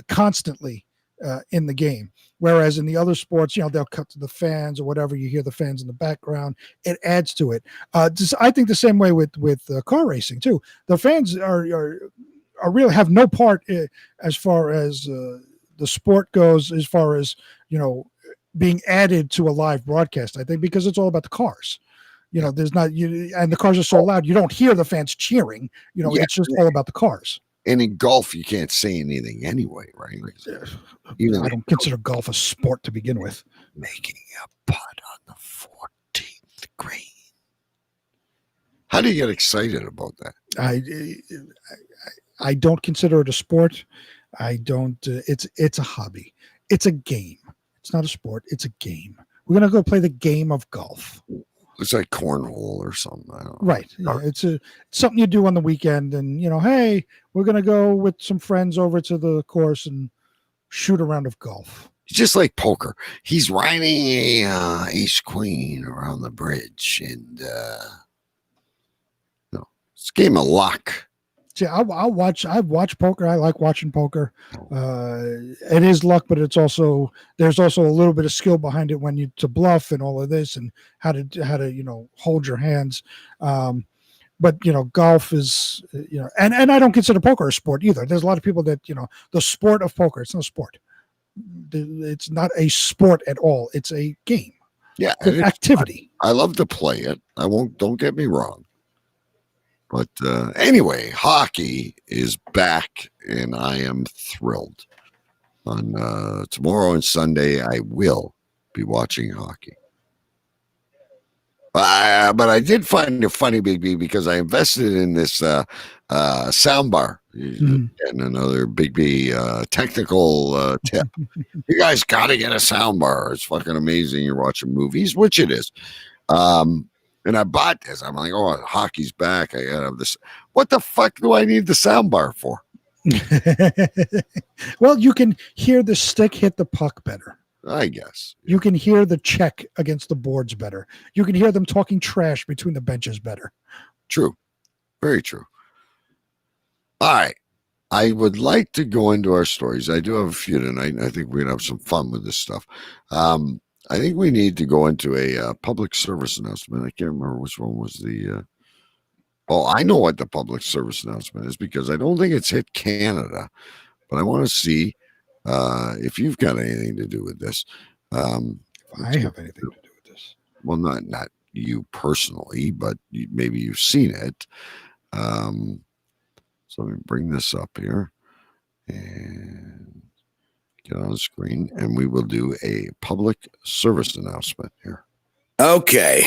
constantly in the game. Whereas in the other sports, they'll cut to the fans or whatever. You hear the fans in the background. It adds to it. I think the same way with car racing too. The fans are really have no part as far as the sport goes, as far as being added to a live broadcast. I think because it's all about the cars. There's not and the cars are so loud you don't hear the fans cheering. It's just all about the cars. And in golf, you can't say anything anyway, right? I don't consider golf a sport to begin with. Making a putt on the 14th green. How do you get excited about that? I don't consider it a sport. I don't. It's a hobby. It's a game. It's not a sport. It's a game. We're gonna go play the game of golf. It's like cornhole or something. I don't know. Right. Yeah, it's something you do on the weekend, and hey, we're gonna go with some friends over to the course and shoot a round of golf. It's just like poker. He's riding a ace queen around the bridge, and it's a game of luck. See, I'll watch. I watch poker. I like watching poker. It is luck, but there's also a little bit of skill behind it when you to bluff and all of this, and how to hold your hands. But golf is and I don't consider poker a sport either. There's a lot of people that the sport of poker. It's not a sport. It's not a sport at all. It's a game. Yeah, it's an activity. I love to play it. Don't get me wrong. But anyway, hockey is back, and I am thrilled. On tomorrow and Sunday, I will be watching hockey. But I did find it funny, Big B, because I invested in this sound bar. And another Big B technical tip. You guys got to get a sound bar. It's fucking amazing. You're watching movies, which it is. And I bought this. I'm like, oh, hockey's back. I gotta have this. What the fuck do I need the sound bar for? Well, you can hear the stick hit the puck better. I guess. You can hear the check against the boards better. You can hear them talking trash between the benches better. True. Very true. All right. I would like to go into our stories. I do have a few tonight, and I think we're going to have some fun with this stuff. I think we need to go into a public service announcement. I can't remember which one was the. I know what the public service announcement is because I don't think it's hit Canada, but I want to see if you've got anything to do with this. I have anything to do with this. Well, not you personally, but maybe you've seen it. So let me bring this up here and get on the screen, and we will do a public service announcement here. Okay,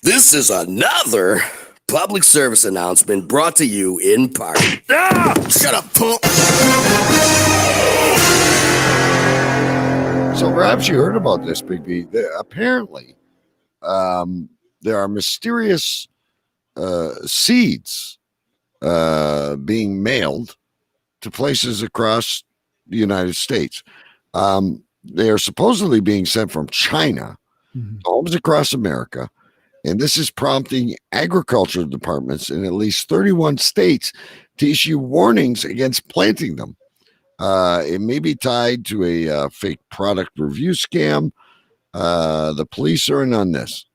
this is another public service announcement brought to you in part. Shut up, punk! So perhaps you heard about this, Big B. Apparently, there are mysterious seeds being mailed to places across the United States. They are supposedly being sent from China to homes across America, and this is prompting agriculture departments in at least 31 states to issue warnings against planting them. It may be tied to a fake product review scam. The police are in on this.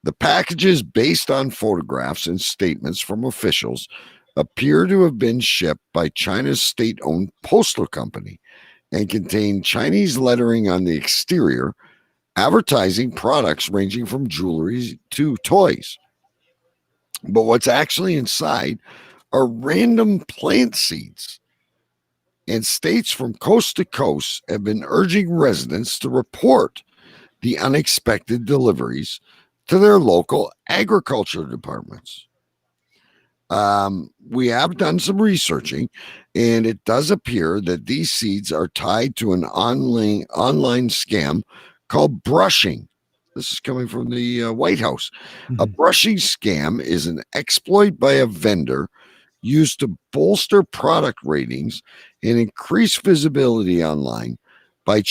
The packages, based on photographs and statements from officials, appear to have been shipped by China's state-owned postal company and contain Chinese lettering on the exterior, advertising products ranging from jewelry to toys. But what's actually inside are random plant seeds. And states from coast to coast have been urging residents to report the unexpected deliveries to their local agriculture departments. We have done some researching, and it does appear that these seeds are tied to an online scam called brushing. This is coming from the White House. A brushing scam is an exploit by a vendor used to bolster product ratings and increase visibility online by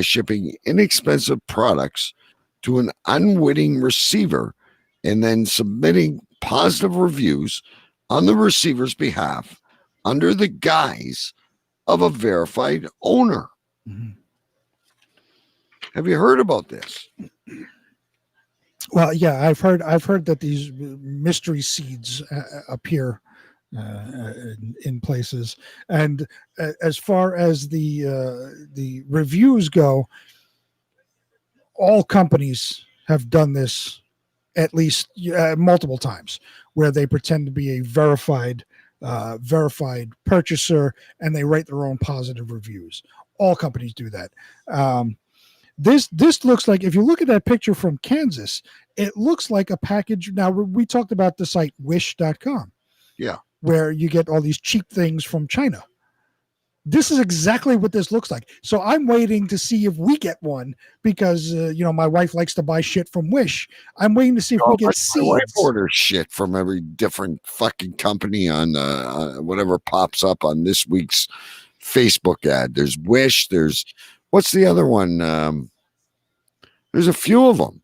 shipping inexpensive products to an unwitting receiver and then submitting positive reviews on the receiver's behalf under the guise of a verified owner. Have you heard about this? Well, yeah, I've heard that these mystery seeds appear in places, and as far as the reviews go, all companies have done this at least multiple times, where they pretend to be a verified purchaser and they write their own positive reviews. All companies do that. This looks like, if you look at that picture from Kansas, it looks like a package. Now, we talked about the site wish.com. Yeah. Where you get all these cheap things from China. This is exactly what this looks like. So I'm waiting to see if we get one because, my wife likes to buy shit from Wish. I'm waiting to see if we get seeds. My wife orders shit from every different fucking company on whatever pops up on this week's Facebook ad. There's Wish. There's, what's the other one? There's a few of them.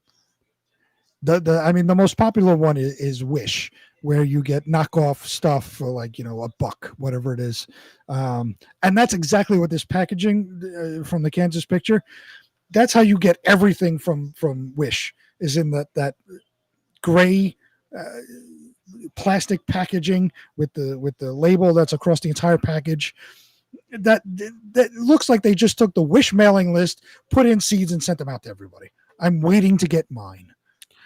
The most popular one is Wish, where you get knockoff stuff for like, $1, whatever it is. And that's exactly what this packaging from the Kansas picture, that's how you get everything from Wish, is in that gray plastic packaging with the label that's across the entire package. That looks like they just took the Wish mailing list, put in seeds, and sent them out to everybody. I'm waiting to get mine.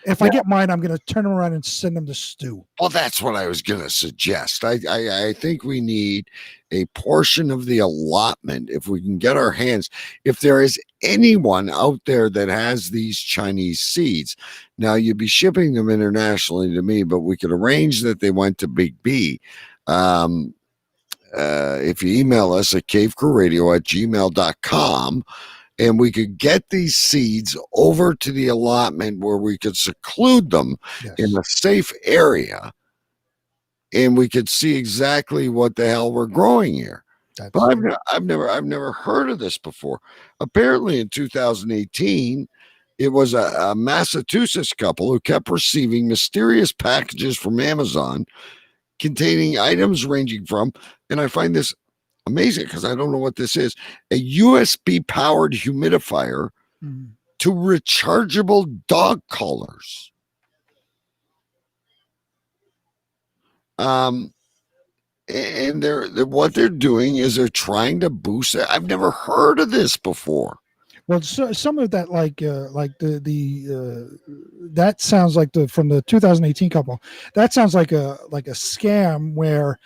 If I get mine, I'm going to turn them around and send them to Stu. Well, that's what I was going to suggest. I think we need a portion of the allotment if we can get our hands. If there is anyone out there that has these Chinese seeds, now you'd be shipping them internationally to me, but we could arrange that they went to Big B. If you email us at cavecrewradio@gmail.com, and we could get these seeds over to the allotment where we could seclude them in a safe area, and we could see exactly what the hell we're growing here. But I've never heard of this before. Apparently, in 2018, it was a Massachusetts couple who kept receiving mysterious packages from Amazon containing items ranging from, and I find this amazing because I don't know what this is, a USB powered humidifier to rechargeable dog collars. And what they're doing is they're trying to boost it. I've never heard of this before. Well, so, some of that, like that sounds like from the 2018 couple. That sounds like a scam where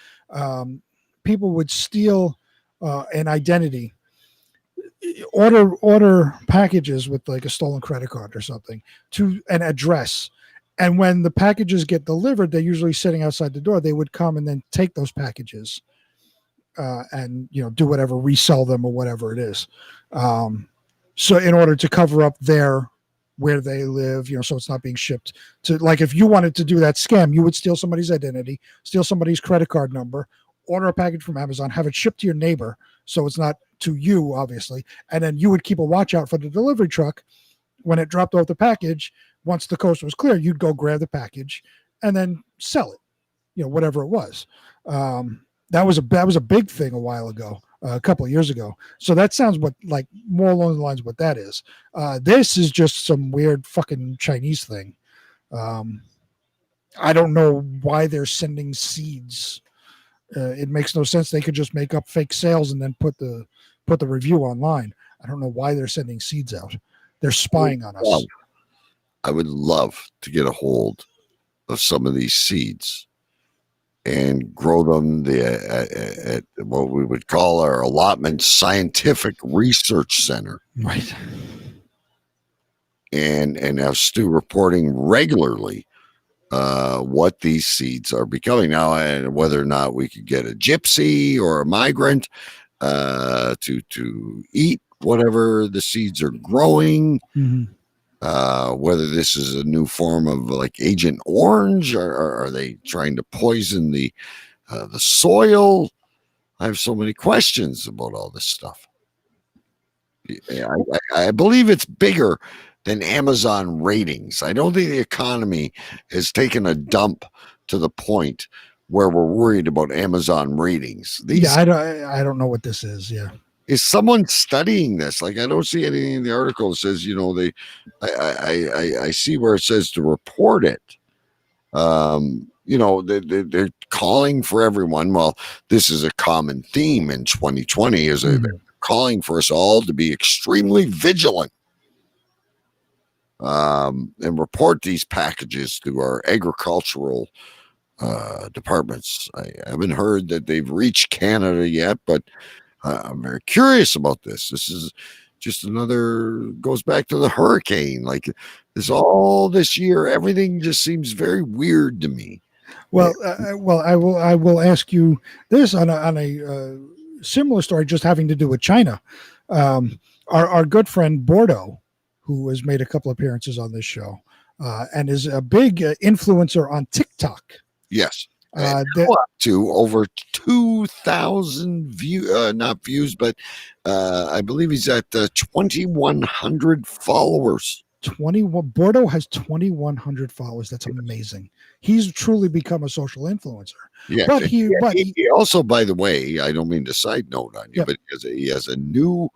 people would steal an identity, order packages with like a stolen credit card or something to an address, and when the packages get delivered, they're usually sitting outside the door. They would come and then take those packages, and do whatever, resell them or whatever it is. So in order to cover up where they live, so it's not being shipped to, like, if you wanted to do that scam, you would steal somebody's identity, steal somebody's credit card number, order a package from Amazon, have it shipped to your neighbor, so it's not to you, obviously, and then you would keep a watch out for the delivery truck. When it dropped off the package, once the coast was clear, you'd go grab the package and then sell it, whatever it was. That was a big thing a while ago, a couple of years ago. So that sounds more along the lines of what that is. This is just some weird fucking Chinese thing. I don't know why they're sending seeds. It makes no sense. They could just make up fake sales and then put the review online. I don't know why they're sending seeds out. They're spying on us. I would love to get a hold of some of these seeds and grow them at what we would call our allotment scientific research center. Right. And have Stu reporting regularly what these seeds are becoming now, and whether or not we could get a gypsy or a migrant to eat whatever the seeds are growing. Whether this is a new form of like Agent Orange, or are they trying to poison the soil? I have so many questions about all this stuff. I believe it's bigger than Amazon ratings. I don't think the economy has taken a dump to the point where we're worried about Amazon ratings. I don't know what this is. Yeah. Is someone studying this? Like, I don't see anything in the article that says, I see where it says to report it. They're calling for everyone. Well, this is a common theme in 2020, is they're calling for us all to be extremely vigilant and report these packages to our agricultural departments. I haven't heard that they've reached Canada yet, but I'm very curious about this. This is just goes back to the hurricane. Like this year, everything just seems very weird to me. Well, I will ask you this on a similar story, just having to do with China. Our good friend Bordeaux, who has made a couple appearances on this show, and is a big influencer on TikTok. Yes. Up to over 2,000 not views, but I believe he's at 2,100 followers. Bordeaux has 2,100 followers. That's amazing. He's truly become a social influencer. Yeah, but he also, by the way, I don't mean to side note on you, but he has a new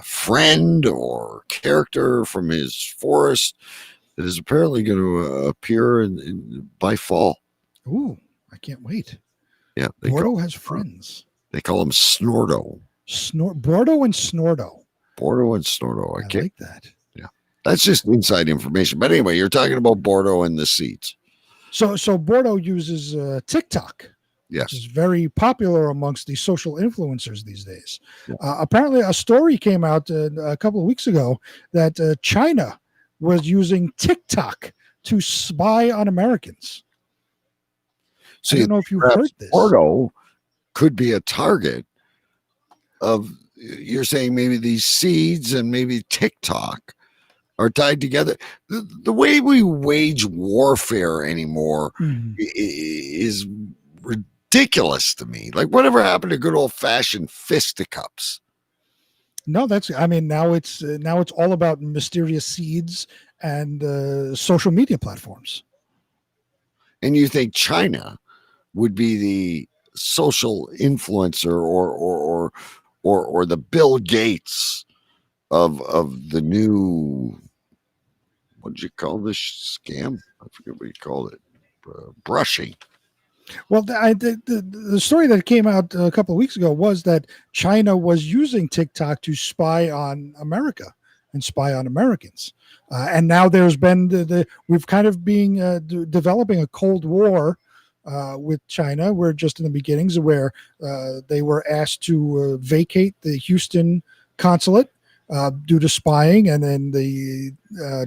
friend or character from his forest that is apparently going to appear by fall. Ooh, I can't wait. Yeah, Bordeaux has friends. They call him Snordo. Bordeaux and Snordo. Bordeaux and Snordo. I like that. Yeah, that's just inside information. But anyway, you're talking about Bordeaux and the seeds. So Bordeaux uses TikTok. Yes, which is very popular amongst the social influencers these days. Yeah. Apparently, a story came out a couple of weeks ago that China was using TikTok to spy on Americans. So I don't know if you've heard this. Bordeaux could be a target of, you're saying maybe these seeds and maybe TikTok are tied together. The way we wage warfare anymore is ridiculous to me. Like, whatever happened to good old fashioned fisticuffs? No, now it's all about mysterious seeds and social media platforms. And you think China would be the social influencer or the Bill Gates of the new, what did you call this scam? I forget what you called it. Brushing. Well, the story that came out a couple of weeks ago was that China was using TikTok to spy on America and spy on Americans. And now there's been we've kind of been developing a Cold War with China. We're just in the beginnings where they were asked to vacate the Houston consulate due to spying, and then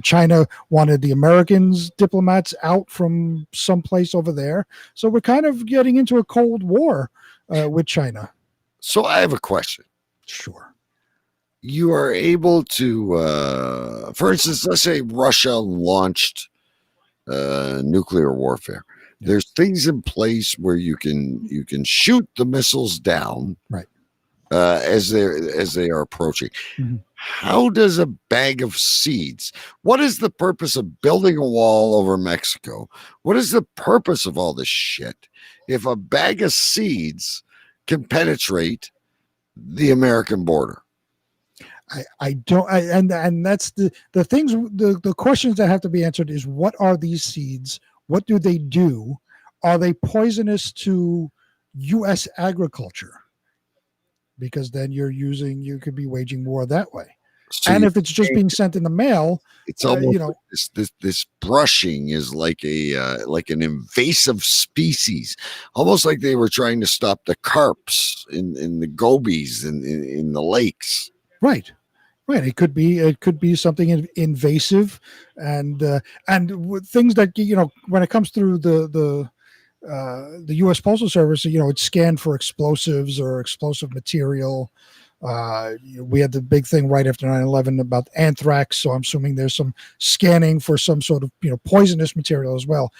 China wanted the Americans diplomats out from someplace over there. So we're kind of getting into a Cold War with China. So I have a question. Sure. You are able to, for instance, let's say Russia launched nuclear warfare. Yeah. There's things in place where you can shoot the missiles down, right, as they are approaching. Mm-hmm. How does a bag of seeds? What is the purpose of building a wall over Mexico? What is the purpose of all this shit if a bag of seeds can penetrate the American border? I don't, and that's the things, the questions that have to be answered is, what are these seeds? What do they do? Are they poisonous to U.S. agriculture? Because then you could be waging war that way. So and you- if it's just being sent in the mail, it's almost you know, like this brushing is like like an invasive species, almost like they were trying to stop the carps in the gobies in the lakes. right. Right. It could be something invasive, and things that when it comes through the U.S. Postal Service, it's scanned for explosives or explosive material. We had the big thing right after 9/11 about anthrax, so I'm assuming there's some scanning for some sort of poisonous material as well.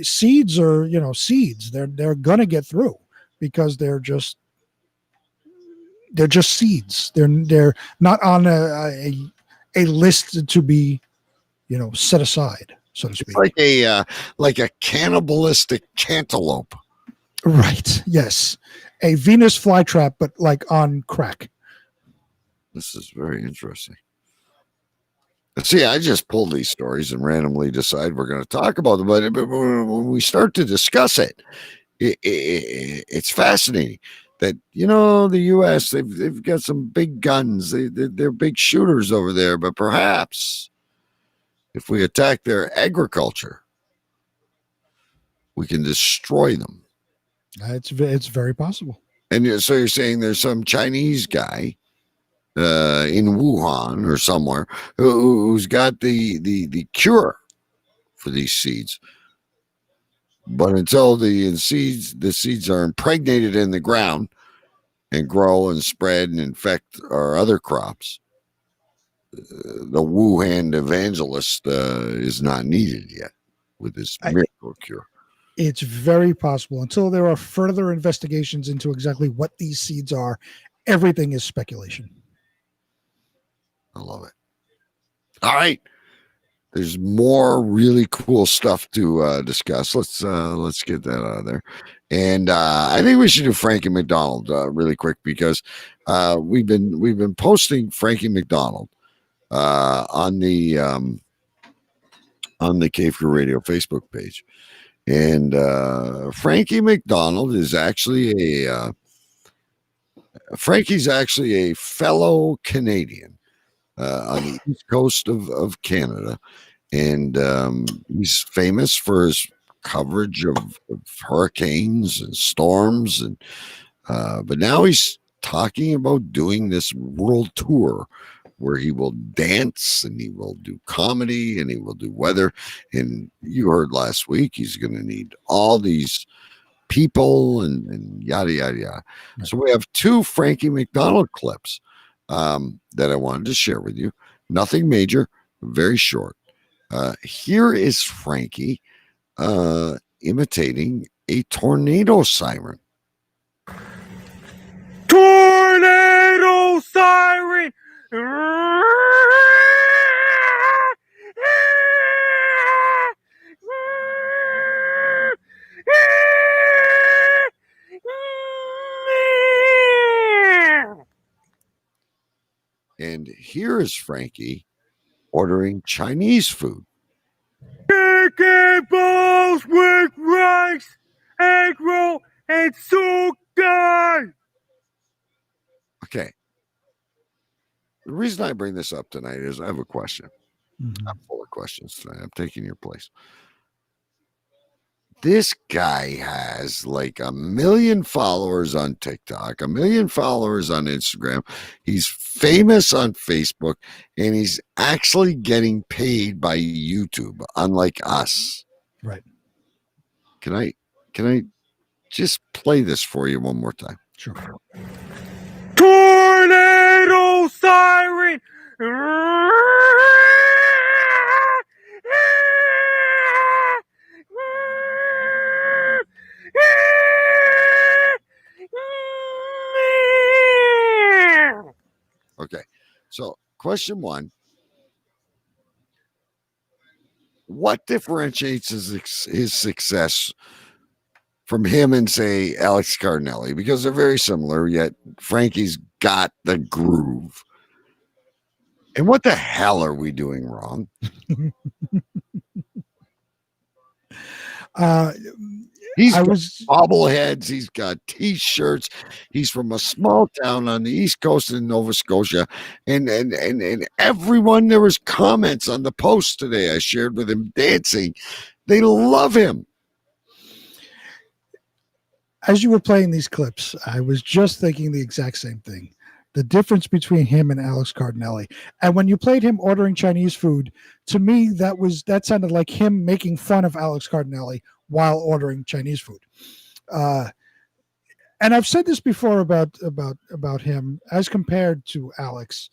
Seeds are seeds. They're gonna get through because they're just seeds. They're not on a list to be set aside, so to speak. It's like a cannibalistic cantaloupe. Right. Yes. A Venus flytrap, but like on crack. This is very interesting. See, I just pull these stories and randomly decide we're going to talk about them, but when we start to discuss it's fascinating that the U.S. they've got some big guns, they're big shooters over there, but perhaps if we attack their agriculture, we can destroy them. It's very possible. And so you're saying there's some Chinese guy in Wuhan or somewhere who's got the cure for these seeds. But until the seeds are impregnated in the ground and grow and spread and infect our other crops, the Wuhan evangelist is not needed yet with this miracle cure. It's very possible. Until there are further investigations into exactly what these seeds are, everything is speculation. I love it. All right. There's more really cool stuff to discuss. Let's get that out of there. And I think we should do Frankie McDonald really quick because we've been posting Frankie McDonald on the Cave Crew Radio Facebook page. And Frankie's actually a fellow Canadian on the east coast of Canada, and he's famous for his coverage of hurricanes and storms, and but now he's talking about doing this world tour where he will dance and he will do comedy and he will do weather. And you heard last week he's going to need all these people and yada yada yada. Right. So we have two Frankie McDonald clips that I wanted to share with you. Nothing major, very short. Here is Frankie imitating a tornado siren. Tornado siren! And here is Frankie ordering Chinese food. Chicken balls with rice, egg roll, and sugar. Okay. The reason I bring this up tonight is I have a question. Mm-hmm. I'm full of questions tonight. I'm taking your place. This guy has like 1 million followers on TikTok, 1 million followers on Instagram. He's famous on Facebook, and he's actually getting paid by YouTube, unlike us. Right. Can I just play this for you one more time? Sure. Tornado siren! Okay, so question one. What differentiates his success from him and, say, Alex Cardinelli? Because they're very similar, yet Frankie's got the groove. And what the hell are we doing wrong? He's I got was bobbleheads. He's got T-shirts. He's from a small town on the east coast in Nova Scotia, and everyone there was comments on the post today I shared with him dancing. They love him. as you were playing these clips, I was just thinking the exact same thing. The difference between him and Alex Cardinelli. And when you played him ordering Chinese food, to me that sounded like him making fun of Alex Cardinelli while ordering Chinese food. And I've said this before about him as compared to Alex.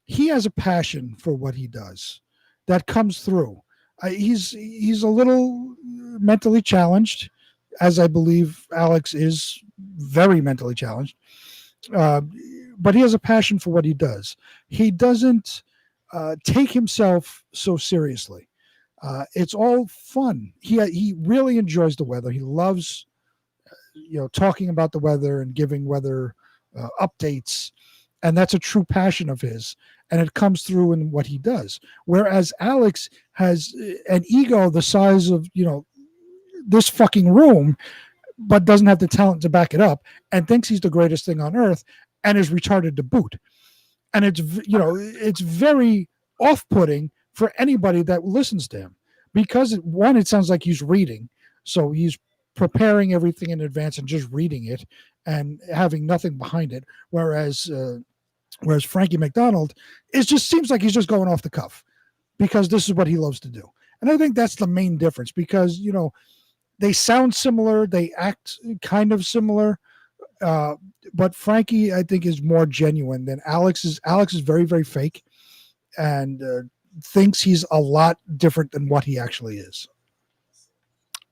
He has a passion for what he does that comes through. He's a little mentally challenged, as I believe Alex is very mentally challenged. But he has a passion for what he does. He doesn't take himself so seriously. It's all fun. He really enjoys the weather. He loves talking about the weather and giving weather updates, and that's a true passion of his, and it comes through in what he does. Whereas Alex has an ego the size of this fucking room, but doesn't have the talent to back it up, and thinks he's the greatest thing on earth, and is retarded to boot. And it's very off-putting for anybody that listens to him, because one, it sounds like he's reading, so he's preparing everything in advance and just reading it and having nothing behind it. Whereas Frankie McDonald, it just seems like he's just going off the cuff because this is what he loves to do. And I think that's the main difference, because they sound similar, they act kind of similar, but Frankie, I think, is more genuine than Alex is. Alex is very, very fake and thinks he's a lot different than what he actually is.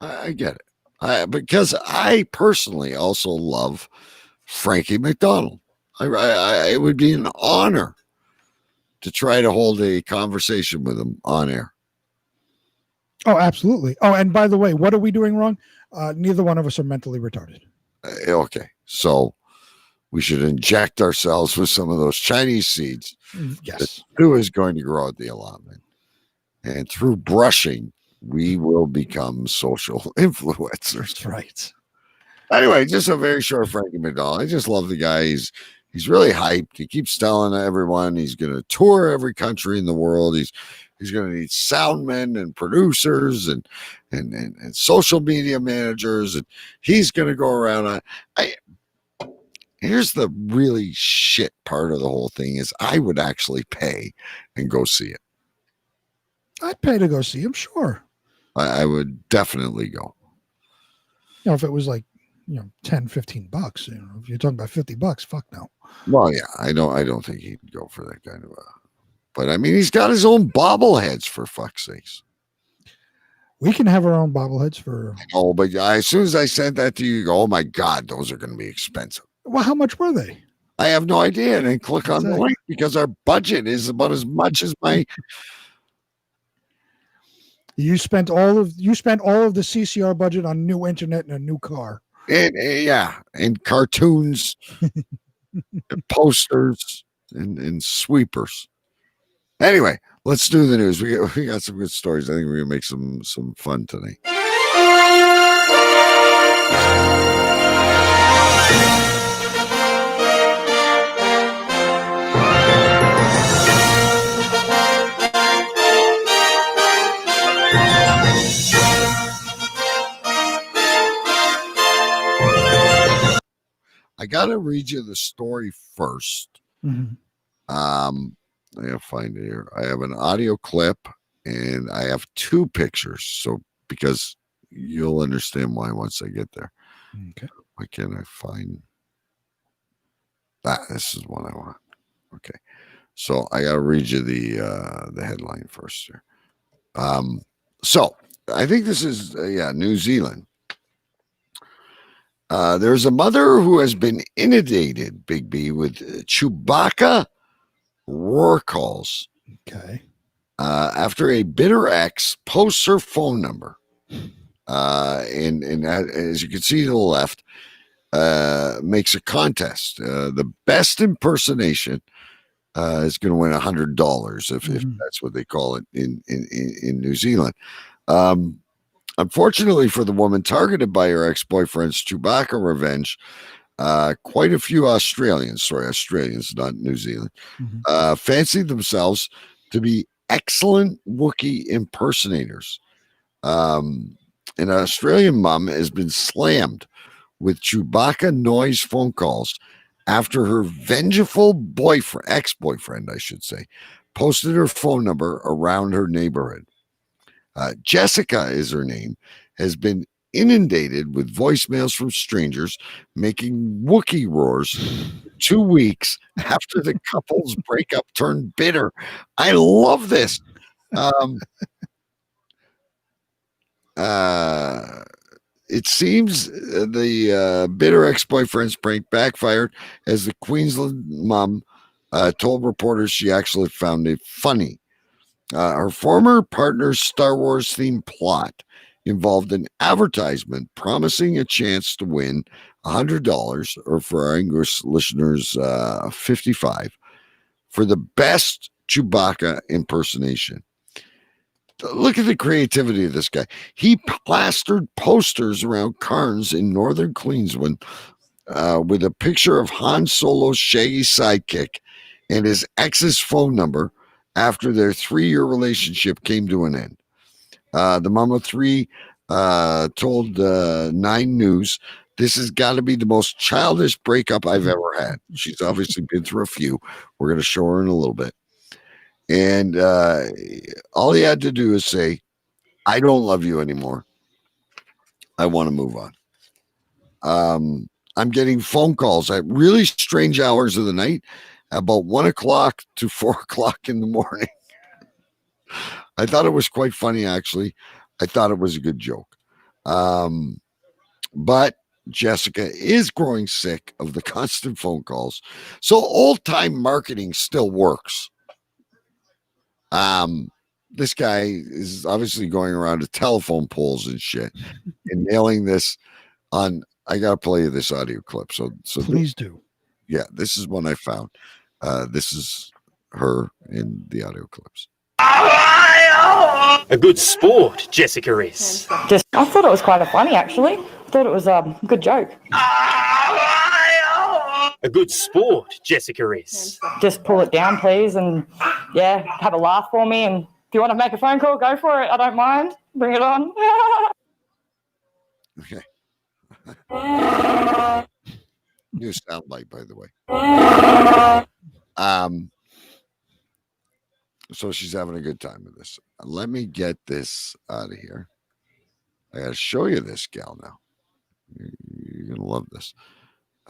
I get it. Because I personally also love Frankie McDonald. It would be an honor to try to hold a conversation with him on air. Oh, absolutely. Oh, and by the way, what are we doing wrong? Neither one of us are mentally retarded. Okay, so we should inject ourselves with some of those Chinese seeds. Yes. Who is going to grow at the allotment? And through brushing, we will become social influencers. That's right. Anyway, just a very short Frankie McDonald. I just love the guy. He's really hyped. He keeps telling everyone he's going to tour every country in the world. He's going to need soundmen and producers and social media managers, and he's going to go around. Here's the really shit part of the whole thing is I would actually pay and go see it. I'd pay to go see him, sure. I would definitely go. If it was like, $10, $15, if you're talking about $50, fuck no. Well, yeah, I don't think he'd go for that kind of but I mean, he's got his own bobbleheads, for fuck's sakes. We can have our own bobbleheads for. Oh, but as soon as I sent that to you, you go, oh my God, those are going to be expensive. Well, how much were they? I have no idea. And then click on the link because our budget is about as much as my. You spent all of the CCR budget on new internet and a new car. And cartoons, and posters, and sweepers. Anyway, let's do the news. We got some good stories. I think we're gonna make some fun tonight. I gotta read you the story first. Mm-hmm. I gotta find it here. I have an audio clip and I have two pictures. So because you'll understand why once I get there. Okay. Why can't I find that? This is what I want. Okay. So I gotta read you the headline first here. So I think this is New Zealand. There's a mother who has been inundated, Big B, with Chewbacca roar calls. Okay. After a bitter ex posts her phone number. And as you can see to the left, makes a contest. The best impersonation is going to win $100 if that's what they call it in New Zealand. Unfortunately for the woman targeted by her ex-boyfriend's Chewbacca revenge, quite a few Australians, not New Zealand, fancied themselves to be excellent Wookiee impersonators. An Australian mom has been slammed with Chewbacca noise phone calls after her vengeful ex-boyfriend, I should say, posted her phone number around her neighborhood. Jessica is her name, has been inundated with voicemails from strangers making Wookiee roars 2 weeks after the couple's breakup turned bitter. I love this. It seems the bitter ex-boyfriend's prank backfired as the Queensland mom told reporters she actually found it funny. Her former partner's Star Wars themed plot involved an advertisement promising a chance to win $100, or for our English listeners, 55, for the best Chewbacca impersonation. Look at the creativity of this guy. He plastered posters around Carnes in northern Queensland with a picture of Han Solo's shaggy sidekick and his ex's phone number after their 3-year relationship came to an end. The mom of 3 told 9 News, "This has got to be the most childish breakup I've ever had." She's obviously been through a few. We're going to show her in a little bit. And all he had to do is say, "I don't love you anymore. I want to move on." I'm getting phone calls at really strange hours of the night, about 1 o'clock to 4 o'clock in the morning. I thought it was quite funny, actually. I thought it was a good joke. But Jessica is growing sick of the constant phone calls. So old-time marketing still works. This guy is obviously going around to telephone poles and shit and nailing this on. I gotta play you this audio clip. So Please do. Yeah, this is one I found. This is her in the audio clips. A good sport, Jessica is. I thought it was quite funny, actually. I thought it was a good joke. A good sport, Jessica is. Just pull it down, please, and have a laugh for me. And if you want to make a phone call, go for it. I don't mind. Bring it on. Okay. New soundbite, by the way. So she's having a good time with this. Let me get this out of here. I gotta show you this gal now. You're gonna love this.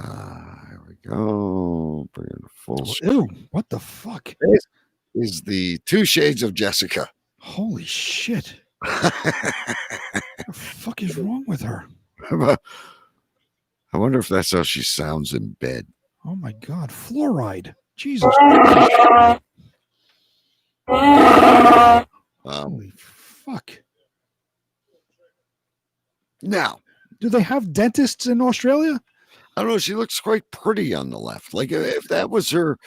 Here we go. Bring it full screen. Ew, what the fuck? This is the 2 Shades of Jessica. Holy shit. What the fuck is wrong with her? I wonder if that's how she sounds in bed. Oh my God, fluoride. Jesus Christ. Holy fuck. Now, do they have dentists in Australia? I don't know. She looks quite pretty on the left. Like if that was her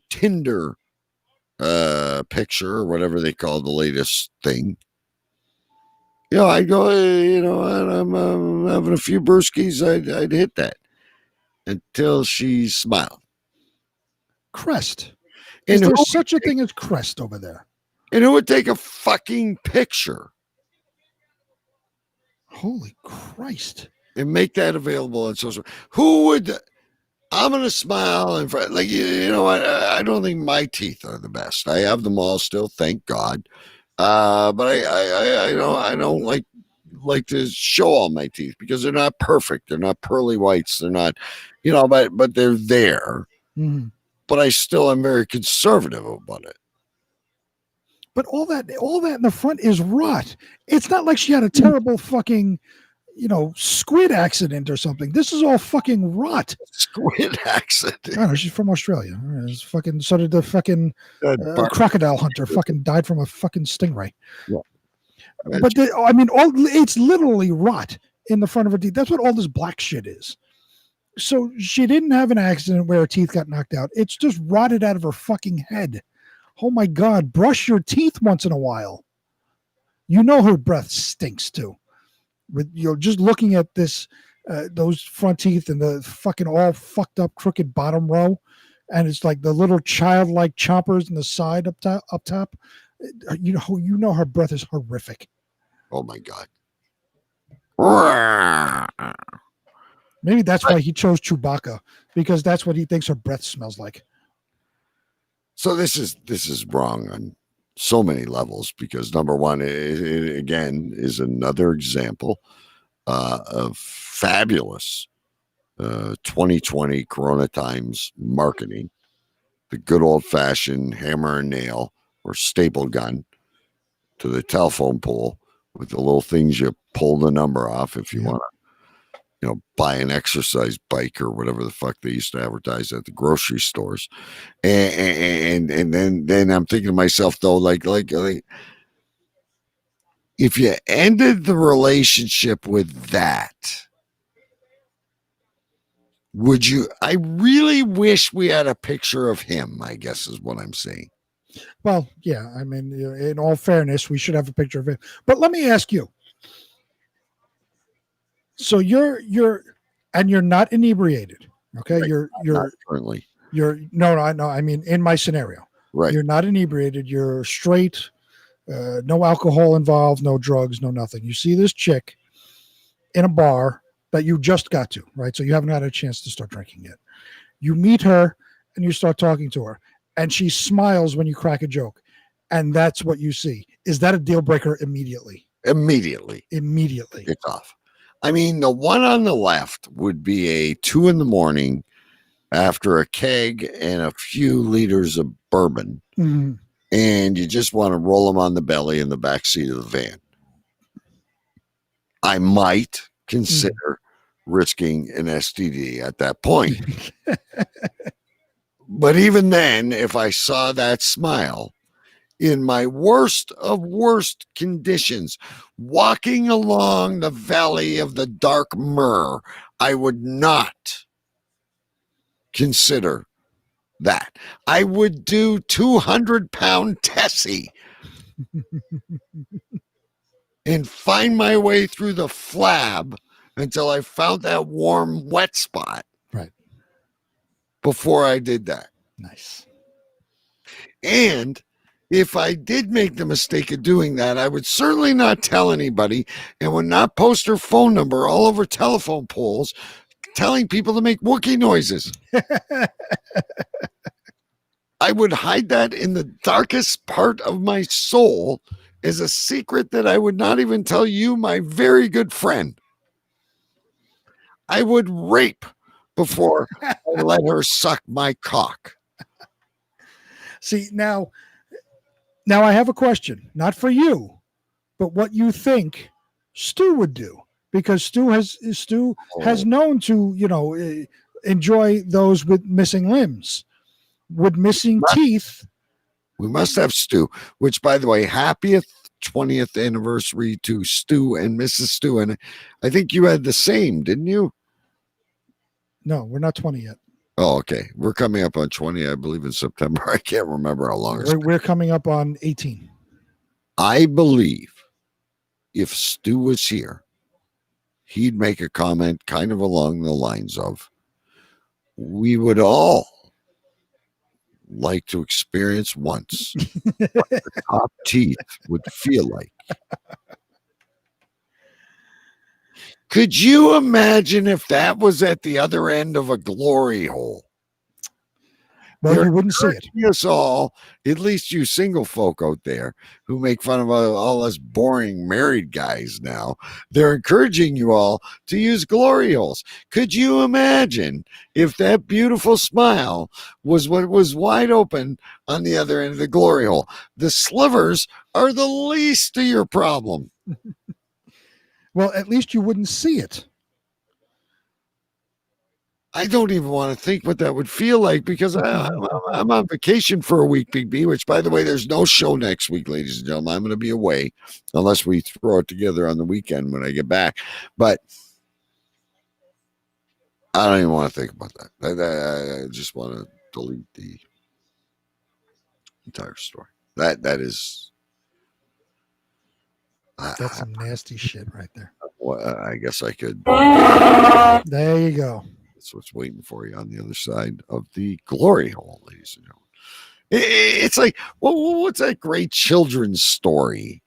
Tinder picture or whatever they call the latest thing. I go, I'm having a few brewskis. I'd hit that until she smiled. Crest. Is there such a thing as Crest over there? And who would take a fucking picture? Holy Christ. And make that available on social. Who would? I'm going to smile and I don't think my teeth are the best. I have them all still, thank God. But I don't like to show all my teeth because they're not perfect. They're not pearly whites. They're not, but they're there. Mm-hmm. But I still am very conservative about it. But all that in the front is rot. It's not like she had a terrible fucking, squid accident or something. This is all fucking rot. Squid accident. I don't know. She's from Australia. So did the fucking crocodile hunter. Fucking died from a fucking stingray. Yeah. But it's literally rot in the front of her teeth. That's what all this black shit is. So she didn't have an accident where her teeth got knocked out. It's just rotted out of her fucking head. Oh my God. Brush your teeth once in a while. You know her breath stinks too. With just looking at this, those front teeth and the fucking all fucked up crooked bottom row, and it's like the little childlike chompers in the side up top. You know her breath is horrific. Oh my God. Maybe that's why he chose Chewbacca, because that's what he thinks her breath smells like. So this is wrong on so many levels, because number one, it again is another example of fabulous 2020 Corona times marketing, the good old fashioned hammer and nail or staple gun to the telephone pole with the little things you pull the number off if you want to, buy an exercise bike or whatever the fuck they used to advertise at the grocery stores. And then I'm thinking to myself though, like if you ended the relationship with that, would you? I really wish we had a picture of him, I guess is what I'm saying. Well, yeah, I mean, in all fairness, we should have a picture of him. But let me ask you. So you're not inebriated, okay? Right. You're Not currently. no, I mean, in my scenario, right? You're not inebriated. You're straight. No alcohol involved. No drugs. No nothing. You see this chick in a bar that you just got to, right? So you haven't had a chance to start drinking yet. You meet her and you start talking to her, and she smiles when you crack a joke, and that's what you see. Is that a deal breaker immediately? Immediately. It's off. I mean, the one on the left would be a 2 a.m. after a keg and a few liters of bourbon, Mhm. and you just want to roll them on the belly in the back seat of the van. I might consider risking an STD at that point. But even then, if I saw that smile in my worst of worst conditions, walking along the valley of the dark myrrh, I would not consider that. I would do 200-pound Tessie and find my way through the flab until I found that warm, wet spot. Right. Before I did that. Nice. And if I did make the mistake of doing that, I would certainly not tell anybody and would not post her phone number all over telephone poles telling people to make Wookiee noises. I would hide that in the darkest part of my soul as a secret that I would not even tell you, my very good friend. I would rape before I let her suck my cock. See, now I have a question, not for you, but what you think Stu would do, because Stu has known to, enjoy those with missing limbs, with missing teeth. We must have Stu, which, by the way, happiest 20th anniversary to Stu and Mrs. Stu. And I think you had the same, didn't you? No, we're not 20 yet. Oh, okay. We're coming up on 20, I believe, in September. I can't remember how long We're coming up on 18. I believe if Stu was here, he'd make a comment kind of along the lines of, we would all like to experience once what the top teeth would feel like. Could you imagine if that was at the other end of a glory hole? Well, you wouldn't see it. Us all, at least you single folk out there who make fun of all us boring married guys now, they're encouraging you all to use glory holes. Could you imagine if that beautiful smile was what was wide open on the other end of the glory hole? The slivers are the least of your problem. Well, at least you wouldn't see it. I don't even want to think what that would feel like, because I'm on vacation for a week, Big B, which, by the way, there's no show next week, ladies and gentlemen. I'm going to be away unless we throw it together on the weekend when I get back. But I don't even want to think about that. I just want to delete the entire story. That is That's some nasty shit right there. Well, I guess I could. There you go. That's what's waiting for you on the other side of the glory hole, ladies and gentlemen. It's like, what's that great children's story?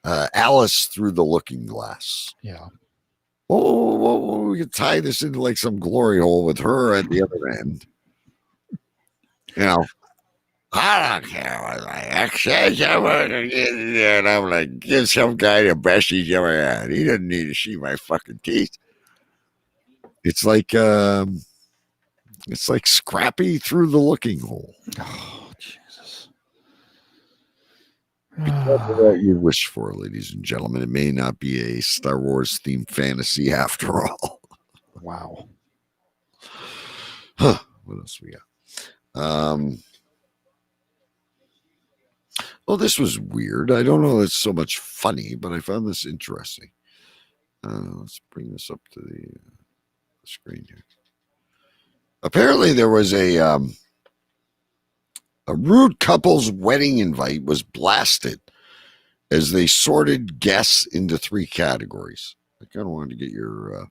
Alice Through the Looking Glass. Yeah. We could tie this into like some glory hole with her at the other end. You know, I don't care what my ex says. And I'm like, give some guy the best he's ever had. He doesn't need to see my fucking teeth. It's like Scrappy Through the Looking Hole. Oh, Jesus. What you wish for, ladies and gentlemen. It may not be a Star Wars themed fantasy after all. Wow. Huh. What else we got? Well, this was weird. I don't know. It's so much funny, but I found this interesting. Let's bring this up to the screen here. Apparently, there was a rude couple's wedding invite was blasted as they sorted guests into 3 categories. I kind of wanted to get your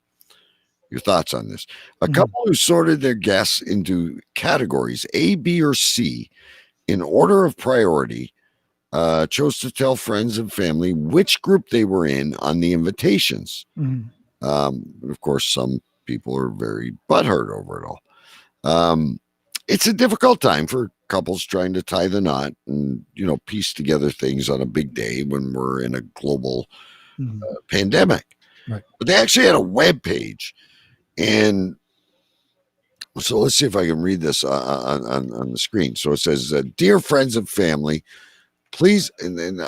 thoughts on this. A couple who sorted their guests into categories A, B, or C in order of priority chose to tell friends and family which group they were in on the invitations. Of course, some people are very butthurt over it all. It's a difficult time for couples trying to tie the knot and, piece together things on a big day when we're in a global pandemic. Right. But they actually had a web page. And so let's see if I can read this on the screen. So it says, dear friends and family, please, and then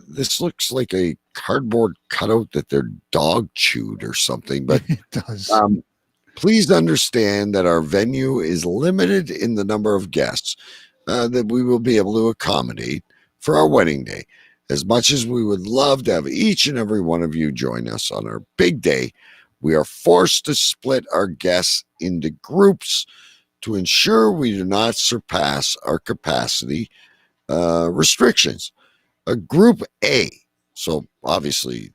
this looks like a cardboard cutout that their dog chewed or something, but it does. Please understand that our venue is limited in the number of guests that we will be able to accommodate for our wedding day. As much as we would love to have each and every one of you join us on our big day, we are forced to split our guests into groups to ensure we do not surpass our capacity restrictions. A group A, so obviously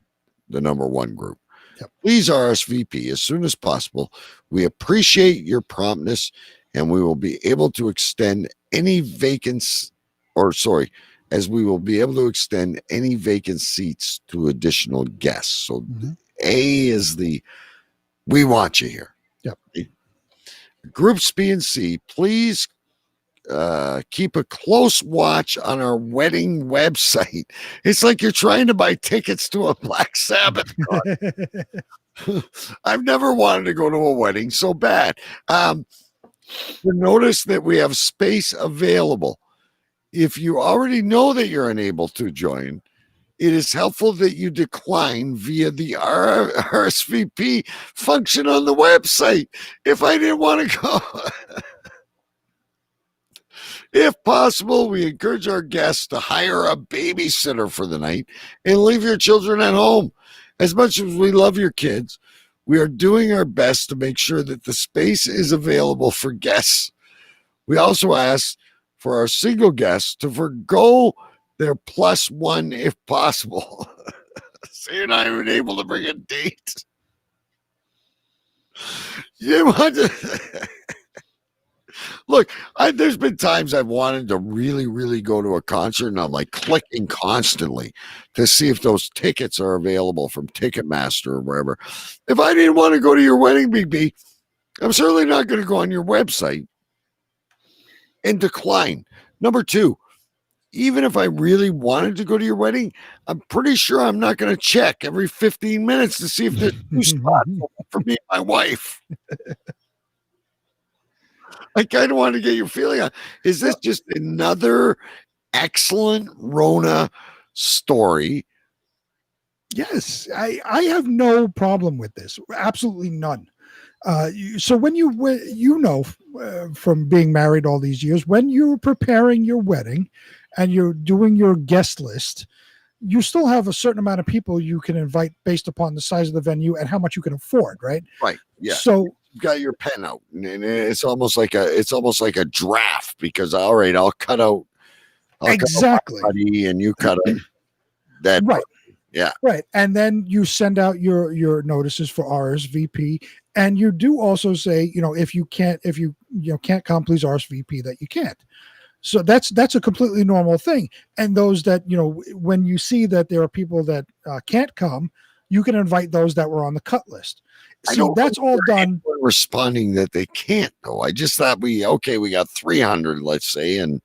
the number 1 group. Yep. Please RSVP as soon as possible. We appreciate your promptness, and we will be able to extend any vacant seats to additional guests. So A is we want you here. Yep. Groups B and C, please keep a close watch on our wedding website. It's like you're trying to buy tickets to a Black Sabbath concert. I've never wanted to go to a wedding so bad. Notice that we have space available. If you already know that you're unable to join, it is helpful that you decline via the RSVP function on the website. If I didn't want to go. If possible, we encourage our guests to hire a babysitter for the night and leave your children at home. As much as we love your kids, we are doing our best to make sure that the space is available for guests. We also ask for our single guests to forgo their +1 if possible. So you're not even able to bring a date. You want to... Look, there's been times I've wanted to really, really go to a concert, and I'm like clicking constantly to see if those tickets are available from Ticketmaster or wherever. If I didn't want to go to your wedding, BB, I'm certainly not going to go on your website and decline. Number 2, even if I really wanted to go to your wedding, I'm pretty sure I'm not going to check every 15 minutes to see if there's 2 spots for me and my wife. I kind of want to get your feeling on, is this just another excellent Rona story? Yes, I have no problem with this. Absolutely none. So when from being married all these years, when you're preparing your wedding and you're doing your guest list, you still have a certain amount of people you can invite based upon the size of the venue and how much you can afford, right? Right. Yeah. So you've got your pen out, and it's almost like a draft, because all right, I'll cut out exactly, cut out my buddy, and you cut out that right. Yeah. Right. And then you send out your notices for RSVP, and you do also say, if you can't come, please RSVP that you can't. So that's a completely normal thing. And those that, when you see that there are people that can't come, you can invite those that were on the cut list. See, that's all done. Responding that they can't though. I just thought we got 300, let's say, and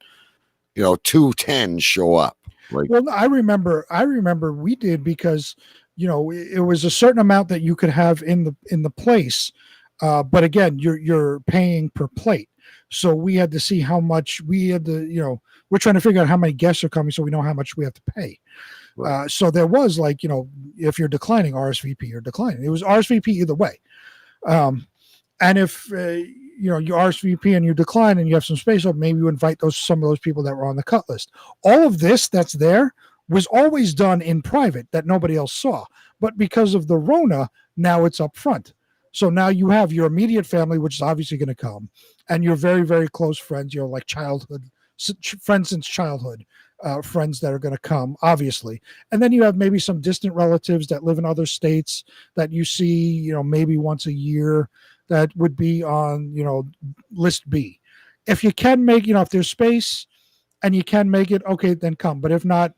210 show up. Like, well, I remember we did, because it was a certain amount that you could have in the place, but again, you're paying per plate. So we had to see how much we're trying to figure out how many guests are coming, so we know how much we have to pay. Right. So there was if you're declining RSVP, you're declining. It was RSVP either way. And if you RSVP and you decline and you have some space up, maybe you invite some of those people that were on the cut list. All of this that's there was always done in private that nobody else saw. But because of the Rona, now it's up front. So now you have your immediate family, which is obviously going to come, and your very, very close friends, like childhood friends since childhood, friends that are going to come, obviously. And then you have maybe some distant relatives that live in other states that you see, maybe once a year, that would be on, list B. If you can make, if there's space and you can make it, okay, then come. But if not,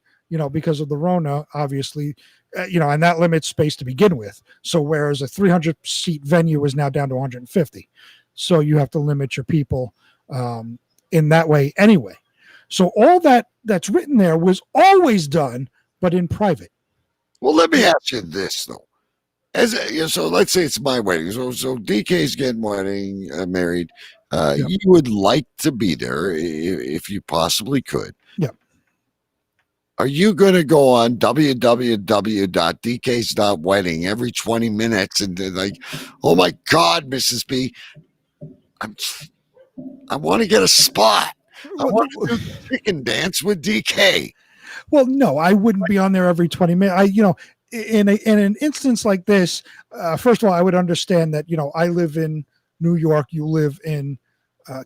because of the Rona, obviously, and that limits space to begin with. So whereas a 300 seat venue is now down to 150. So you have to limit your people in that way anyway. So all that's written there was always done, but in private. Well, let me ask you this though. So let's say it's my wedding. So DK's getting married. Yep. You would like to be there if you possibly could. Yeah. Are you going to go on www.dks.wedding every 20 minutes and like, oh my God, Mrs. B, I want to get a spot. I want to do the chicken dance with DK. Well, no, I wouldn't be on there every 20 minutes. In an instance like this, first of all, I would understand that, I live in New York, you live in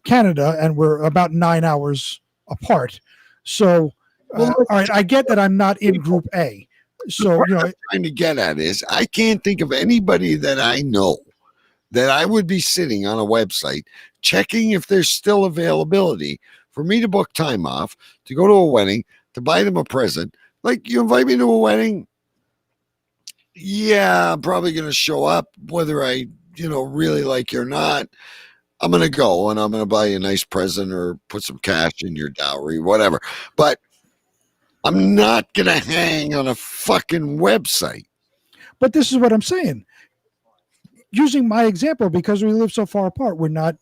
Canada, and we're about 9 hours apart. So, all right, I get that I'm not in Group A. So, what I'm trying to get at is I can't think of anybody that I know that I would be sitting on a website checking if there's still availability for me to book time off, to go to a wedding, to buy them a present. Like, you invite me to a wedding, yeah, I'm probably going to show up, whether I, really like you or not. I'm going to go and I'm going to buy you a nice present or put some cash in your dowry, whatever. But I'm not going to hang on a fucking website. But this is what I'm saying. Using my example, because we live so far apart, we're not,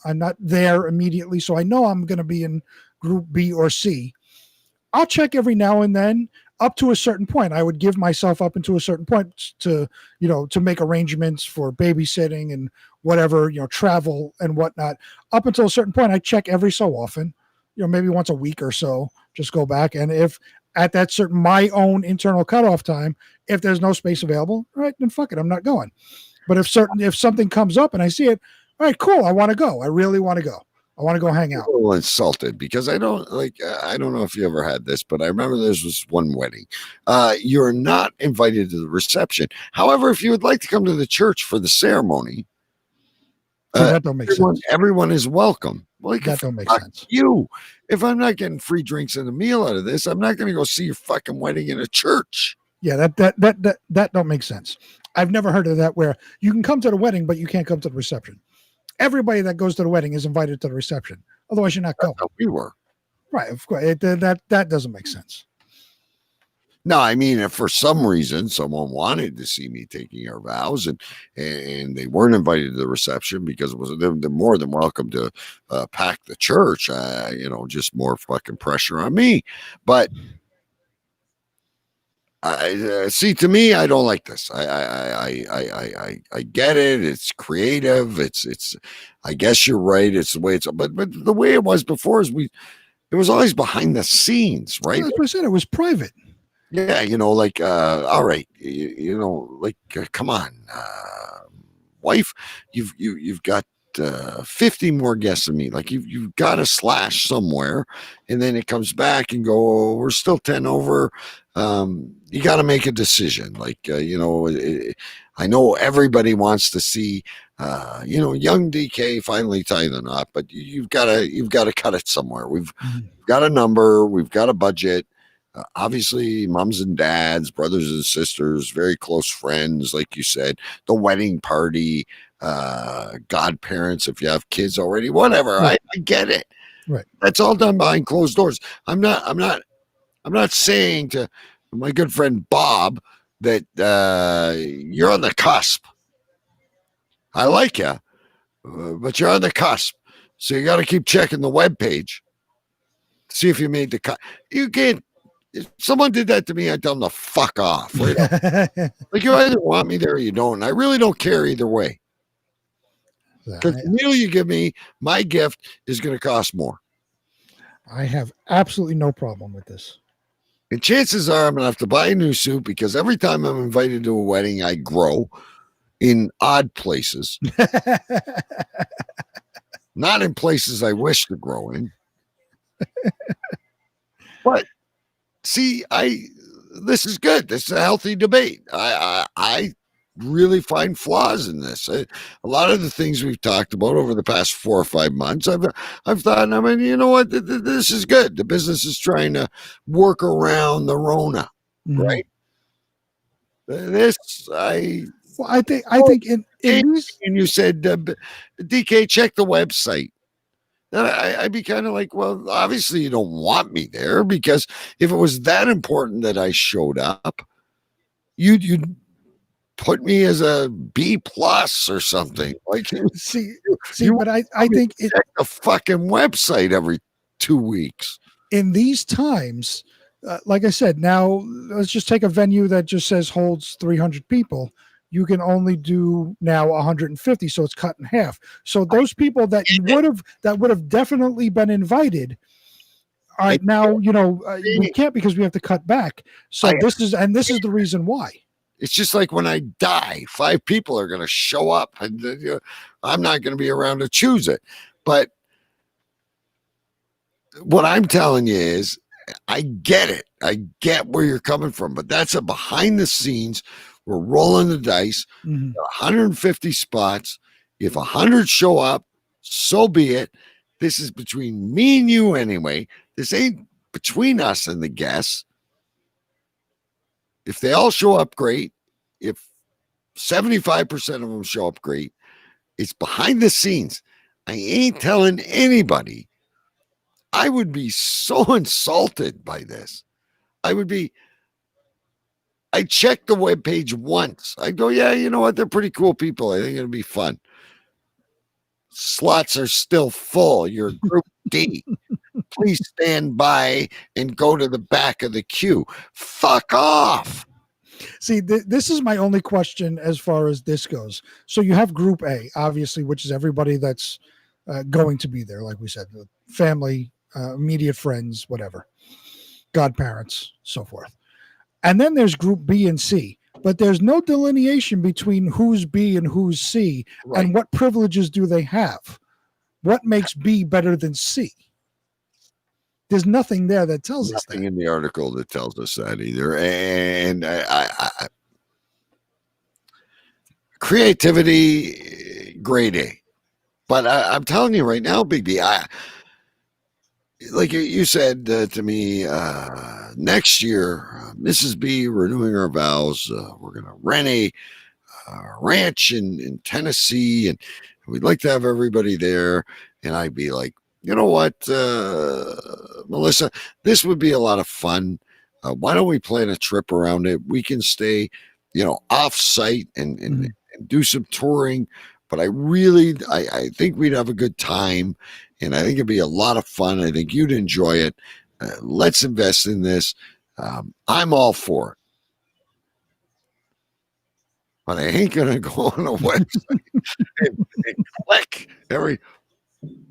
I'm not there immediately. So I know I'm going to be in Group B or C. I'll check every now and then up to a certain point. I would give myself up until a certain point to make arrangements for babysitting and whatever, travel and whatnot. Up until a certain point, I check every so often, maybe once a week or so, just go back. And if at that certain, my own internal cutoff time, if there's no space available, all right, then fuck it, I'm not going. But if something comes up and I see it, all right, cool, I want to go. I really want to go. I want to go hang out. I'm a little insulted because I don't know if you ever had this, but I remember there was one wedding. You're not invited to the reception. However, if you would like to come to the church for the ceremony, that don't make sense. Everyone is welcome. Like, that don't make sense. If I'm not getting free drinks and a meal out of this, I'm not going to go see your fucking wedding in a church. Yeah, that don't make sense. I've never heard of that where you can come to the wedding, but you can't come to the reception. Everybody that goes to the wedding is invited to the reception. Otherwise, you're not going. We were. Right, of course. That doesn't make sense. No, I mean, if for some reason someone wanted to see me taking our vows and they weren't invited to the reception because they're more than welcome to pack the church, just more fucking pressure on me. But to me, I don't like this. I get it. It's creative. It's. I guess you're right. It's the way it's. But the way it was before is it was always behind the scenes, right? That's what I said. It was private. Yeah, all right, come on, wife, you've got 50 more guests than me. Like you've got to slash somewhere, and then it comes back and go, oh, we're still 10 over. You got to make a decision. Like, I know everybody wants to see, young DK finally tie the knot, but you've got to cut it somewhere. We've got a number, we've got a budget. Obviously, moms and dads, brothers and sisters, very close friends, like you said, the wedding party, godparents, if you have kids already, whatever. Right. I get it. Right. That's all done behind closed doors. I'm not saying to my good friend Bob that you're on the cusp. I like you, but you're on the cusp. So you got to keep checking the webpage, see if you made the cut. You can't. If someone did that to me, I'd tell them to fuck off. Right? Like, you either want me there or you don't. I really don't care either way. Because the meal you give me, my gift is going to cost more. I have absolutely no problem with this. And chances are I'm going to have to buy a new suit because every time I'm invited to a wedding, I grow in odd places. Not in places I wish to grow in. But see, this is good. This is a healthy debate. I really find flaws in this. A lot of the things we've talked about over the past 4 or 5 months, I've thought, I mean, you know what? This is good. The business is trying to work around the Rona, right? I think in and you said, DK, check the website. I'd be kind of like, well, obviously you don't want me there, because if it was that important that I showed up, you'd put me as a B+ or something. Like, but I think check the fucking website every 2 weeks. In these times, like I said, now let's just take a venue that just says holds 300 people. You can only do now 150, so it's cut in half. So those people that would have definitely been invited, all right, now we can't because we have to cut back. So this is the reason why. It's just like when I die, 5 people are going to show up, and I'm not going to be around to choose it. But what I'm telling you is, I get it. I get where you're coming from, but that's a behind the scenes. We're rolling the dice. 150 spots. If 100 show up, so be it. This is between me and you anyway. This ain't between us and the guests. If they all show up, great. If 75% of them show up, great. It's behind the scenes. I ain't telling anybody. I would be so insulted by this. I checked the webpage once. I go, yeah, you know what? They're pretty cool people. I think it'll be fun. Slots are still full. You're group D. Please stand by and go to the back of the queue. Fuck off. See, this is my only question as far as this goes. So you have Group A, obviously, which is everybody that's going to be there, like we said, family, immediate friends, whatever, godparents, so forth. And then there's Group B and C, but there's no delineation between who's B and who's C, and what privileges do they have? What makes B better than C? There's nothing there that tells us that. Nothing in the article that tells us that either. And I creativity, grade A. But I'm telling you right now, Big B, like you said to me, next year, Mrs. B, renewing our vows. We're going to rent a ranch in Tennessee, and we'd like to have everybody there. And I'd be like, you know what, Melissa, this would be a lot of fun. Why don't we plan a trip around it? We can stay, off site and do some touring. But I think we'd have a good time, and I think it'd be a lot of fun. I think you'd enjoy it. Let's invest in this. I'm all for it. But I ain't going to go on a website and click every...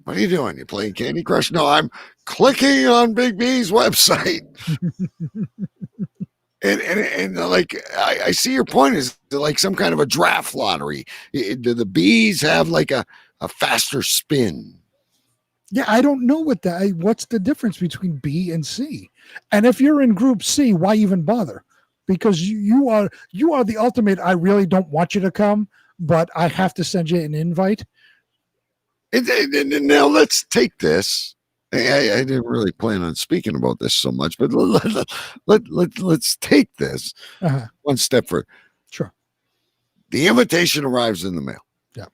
What are you doing? You playing Candy Crush? No, I'm clicking on Big B's website. And like, I see your point is like some kind of a draft lottery. Do the bees have like a a faster spin. Yeah, I don't know what's the difference between B and C. And if you're in group C, why even bother? Because you are the ultimate. I really don't want you to come, but I have to send you an invite. And now let's take this. I didn't really plan on speaking about this so much, but let's take this one step further. Sure. The invitation arrives in the mail. Yeah.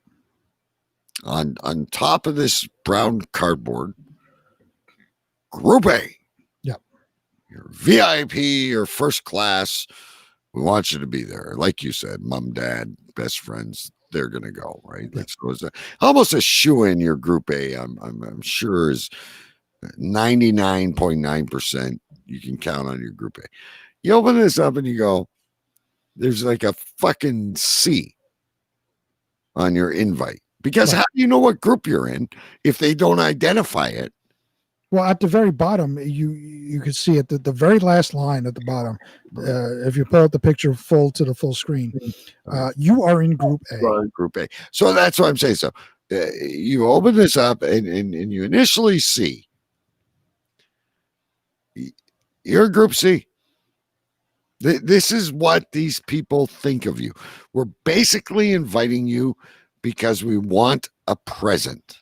On top of this brown cardboard, Group A. Yep. Your VIP or first class. We want you to be there. Like you said, mom, dad, best friends, they're going to go, right? Yep. That's almost a shoe in your Group A. I'm sure is 99.9%. You can count on your Group A. You open this up and you go, there's like a fucking C on your invite. Because how do you know what group you're in if they don't identify it? Well, at the very bottom, you can see it. The very last line at the bottom, if you pull out the picture to the full screen, you are in Group A. Group A. So that's what I'm saying. So you open this up and you initially see you're Group C. This is what these people think of you. We're basically inviting you because we want a present.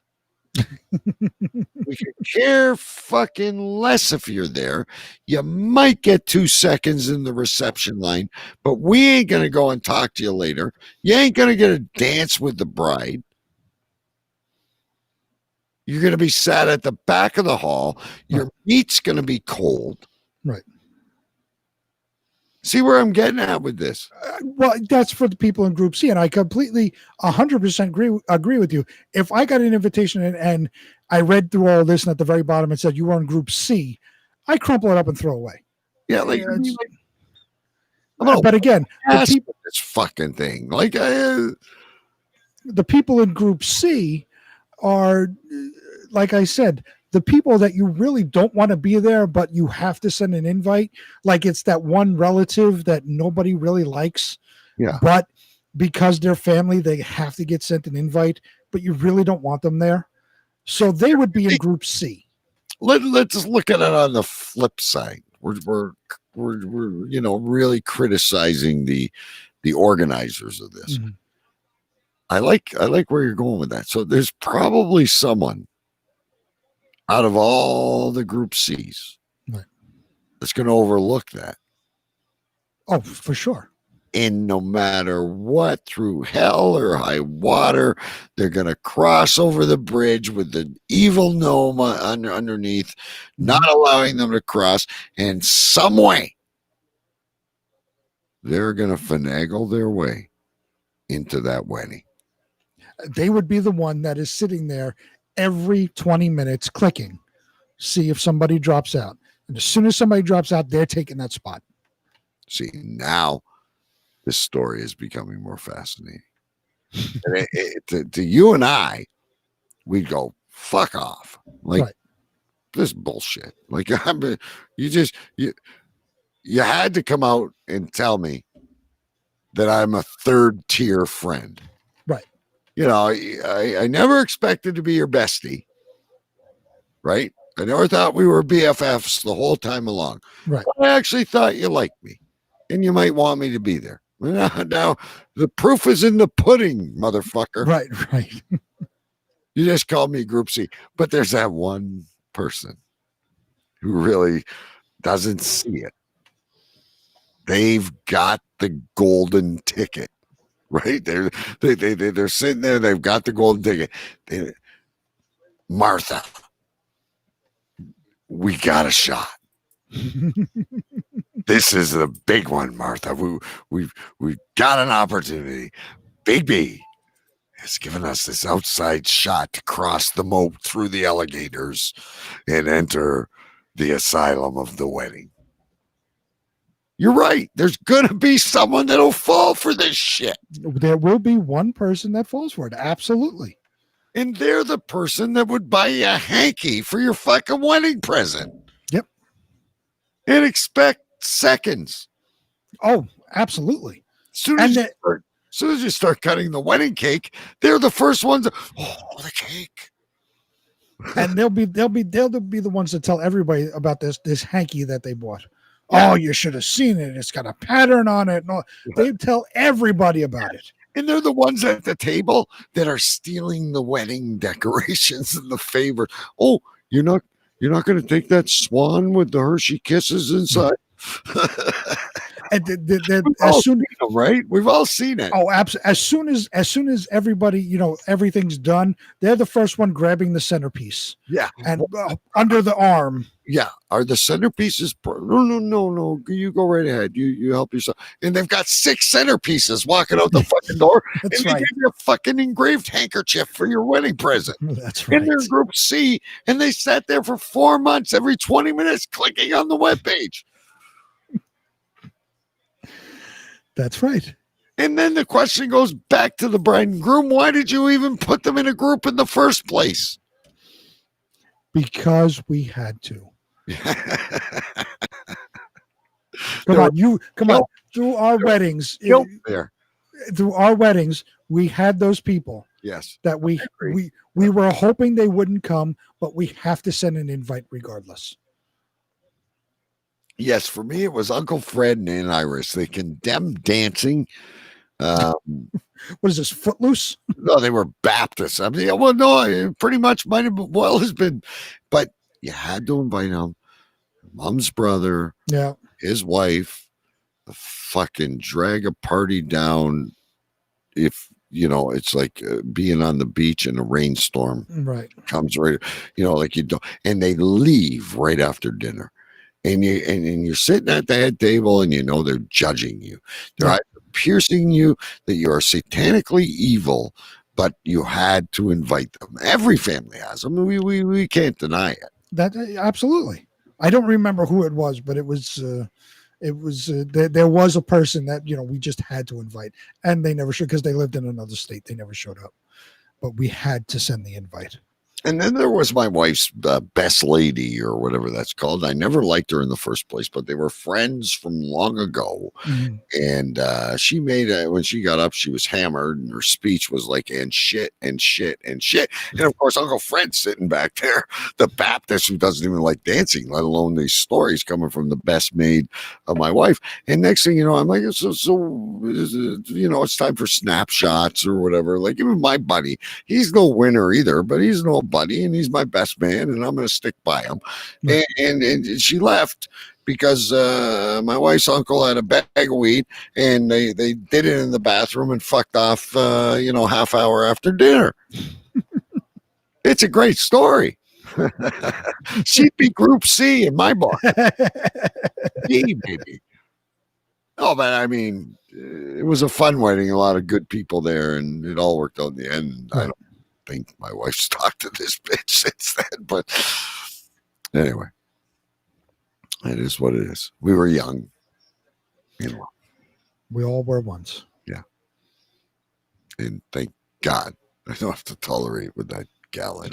We could care fucking less if you're there. You might get 2 seconds in the reception line, but we ain't going to go and talk to you later. You ain't going to get a dance with the bride. You're going to be sat at the back of the hall. Your meat's going to be cold. Right. See where I'm getting at with this? Well, that's for the people in Group C, and I completely 100% agree with you. If I got an invitation and I read through all this, and at the very bottom it said you were in Group C, I crumple it up and throw it away. Yeah, but again, this fucking thing, the people in Group C are, like I said, the people that you really don't want to be there, but you have to send an invite. Like it's that one relative that nobody really likes. Yeah. But because they're family, they have to get sent an invite, but you really don't want them there. So they would be in Group C. Let's look at it on the flip side. We're really criticizing the organizers of this. Mm-hmm. I like where you're going with that. So there's probably someone out of all the Group C's that's going to overlook that. Oh, for sure. And no matter what, through hell or high water, they're going to cross over the bridge with the evil gnome underneath, not allowing them to cross. And some way, they're going to finagle their way into that wedding. They would be the one that is sitting there every 20 minutes clicking, see if somebody drops out. And as soon as somebody drops out, they're taking that spot. See, now this story is becoming more fascinating. And to you and I, we'd go, fuck off. This bullshit. You had to come out and tell me that I'm a third tier friend. Right. I never expected to be your bestie. Right? I never thought we were BFFs the whole time along. Right. But I actually thought you liked me and you might want me to be there. Now the proof is in the pudding, motherfucker. Right. You just called me Group C. But there's that one person who really doesn't see it. They've got the golden ticket. Right? They're sitting there, they've got the golden ticket. Martha, we got a shot. This is the big one, Martha. We've got an opportunity. Big B has given us this outside shot to cross the moat through the alligators and enter the asylum of the wedding. You're right. There's going to be someone that'll fall for this shit. There will be one person that falls for it. Absolutely. And they're the person that would buy you a hanky for your fucking wedding present. Yep. And expect seconds. Oh, absolutely. As soon as As soon as you start cutting the wedding cake, they're the first ones. Oh, the cake. And they'll be the ones that tell everybody about this hanky that they bought. Yeah. Oh, you should have seen it. It's got a pattern on it. No, they tell everybody about it. And they're the ones at the table that are stealing the wedding decorations and the favor. Oh, you're not going to take that swan with the Hershey Kisses inside. And as soon right, we've all seen it. Oh, absolutely. As soon as everybody, everything's done, they're the first one grabbing the centerpiece. Yeah, and under the arm. Yeah, are the centerpieces? No. You go right ahead. You help yourself. And they've got 6 centerpieces walking out the fucking door. That's and they right. give you a fucking engraved handkerchief for your wedding present. That's right. And they're in Group C, and they sat there for 4 months, every 20 minutes, clicking on the webpage. That's right. And then the question goes back to the bride and groom. Why did you even put them in a group in the first place? Because we had to. Come on. Through our weddings, through our weddings, we had those people. Yes. That we were hoping they wouldn't come, but we have to send an invite regardless. Yes, for me, it was Uncle Fred and Aunt Iris. They condemned dancing. What is this, Footloose? No, they were Baptists. I mean, well, no, it pretty much might have been, but you had to invite them. Mom's brother, his wife, fucking drag a party down. If it's like being on the beach in a rainstorm. Right. Comes right, like you don't, and they leave right after dinner. And you're sitting at the head table, and they're judging you. They're either piercing you that you are satanically evil, but you had to invite them. Every family has them. We can't deny it. That absolutely. I don't remember who it was, but it was there was a person that we just had to invite, and they never showed because they lived in another state. They never showed up, but we had to send the invite. And then there was my wife's best lady, or whatever that's called. I never liked her in the first place, but they were friends from long ago. Mm-hmm. And she made when she got up, she was hammered, and her speech was like, and shit, and shit, and shit. And of course, Uncle Fred's sitting back there, the Baptist who doesn't even like dancing, let alone these stories coming from the best maid of my wife. And next thing you know, I'm like, so it's time for snapshots or whatever. Like, even my buddy, he's no winner either, but he's no buddy, and he's my best man, and I'm going to stick by him. Right. And she left because my wife's uncle had a bag of weed, and they did it in the bathroom and fucked off, half hour after dinner. It's a great story. She'd be Group C in my book. B, baby. Oh, but I mean, it was a fun wedding. A lot of good people there, and it all worked out in the end. I don't think my wife's talked to this bitch since then, but anyway, it is what it is. We were young, we all were once. Yeah, and thank God I don't have to tolerate with that gal.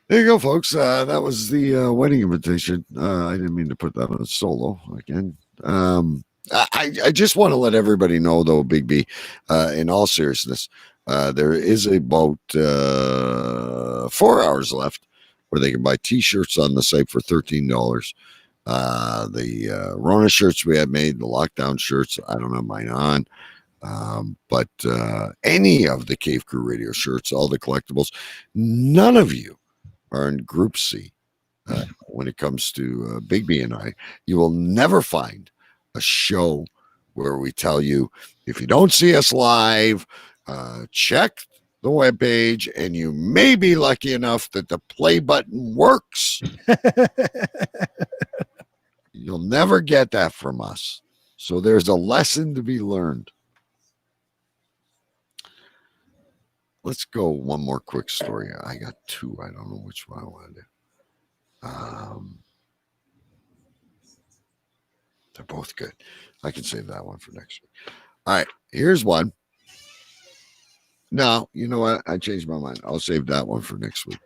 There you go, folks. That was the wedding invitation. I didn't mean to put that on a solo again. I just want to let everybody know, though, Big B, in all seriousness, there is about 4 hours left where they can buy T-shirts on the site for $13. The Rona shirts we have made, the lockdown shirts, I don't have mine on. But any of the Cave Crew Radio shirts, all the collectibles, none of you are in Group C. When it comes to Big B and I, you will never find a show where we tell you, if you don't see us live, check the webpage, and you may be lucky enough that the play button works. You'll never get that from us. So there's a lesson to be learned. Let's go one more quick story. I got 2. I don't know which one I want to do. They're both good. I can save that one for next week. All right, here's one. No, you know what? I changed my mind. I'll save that one for next week.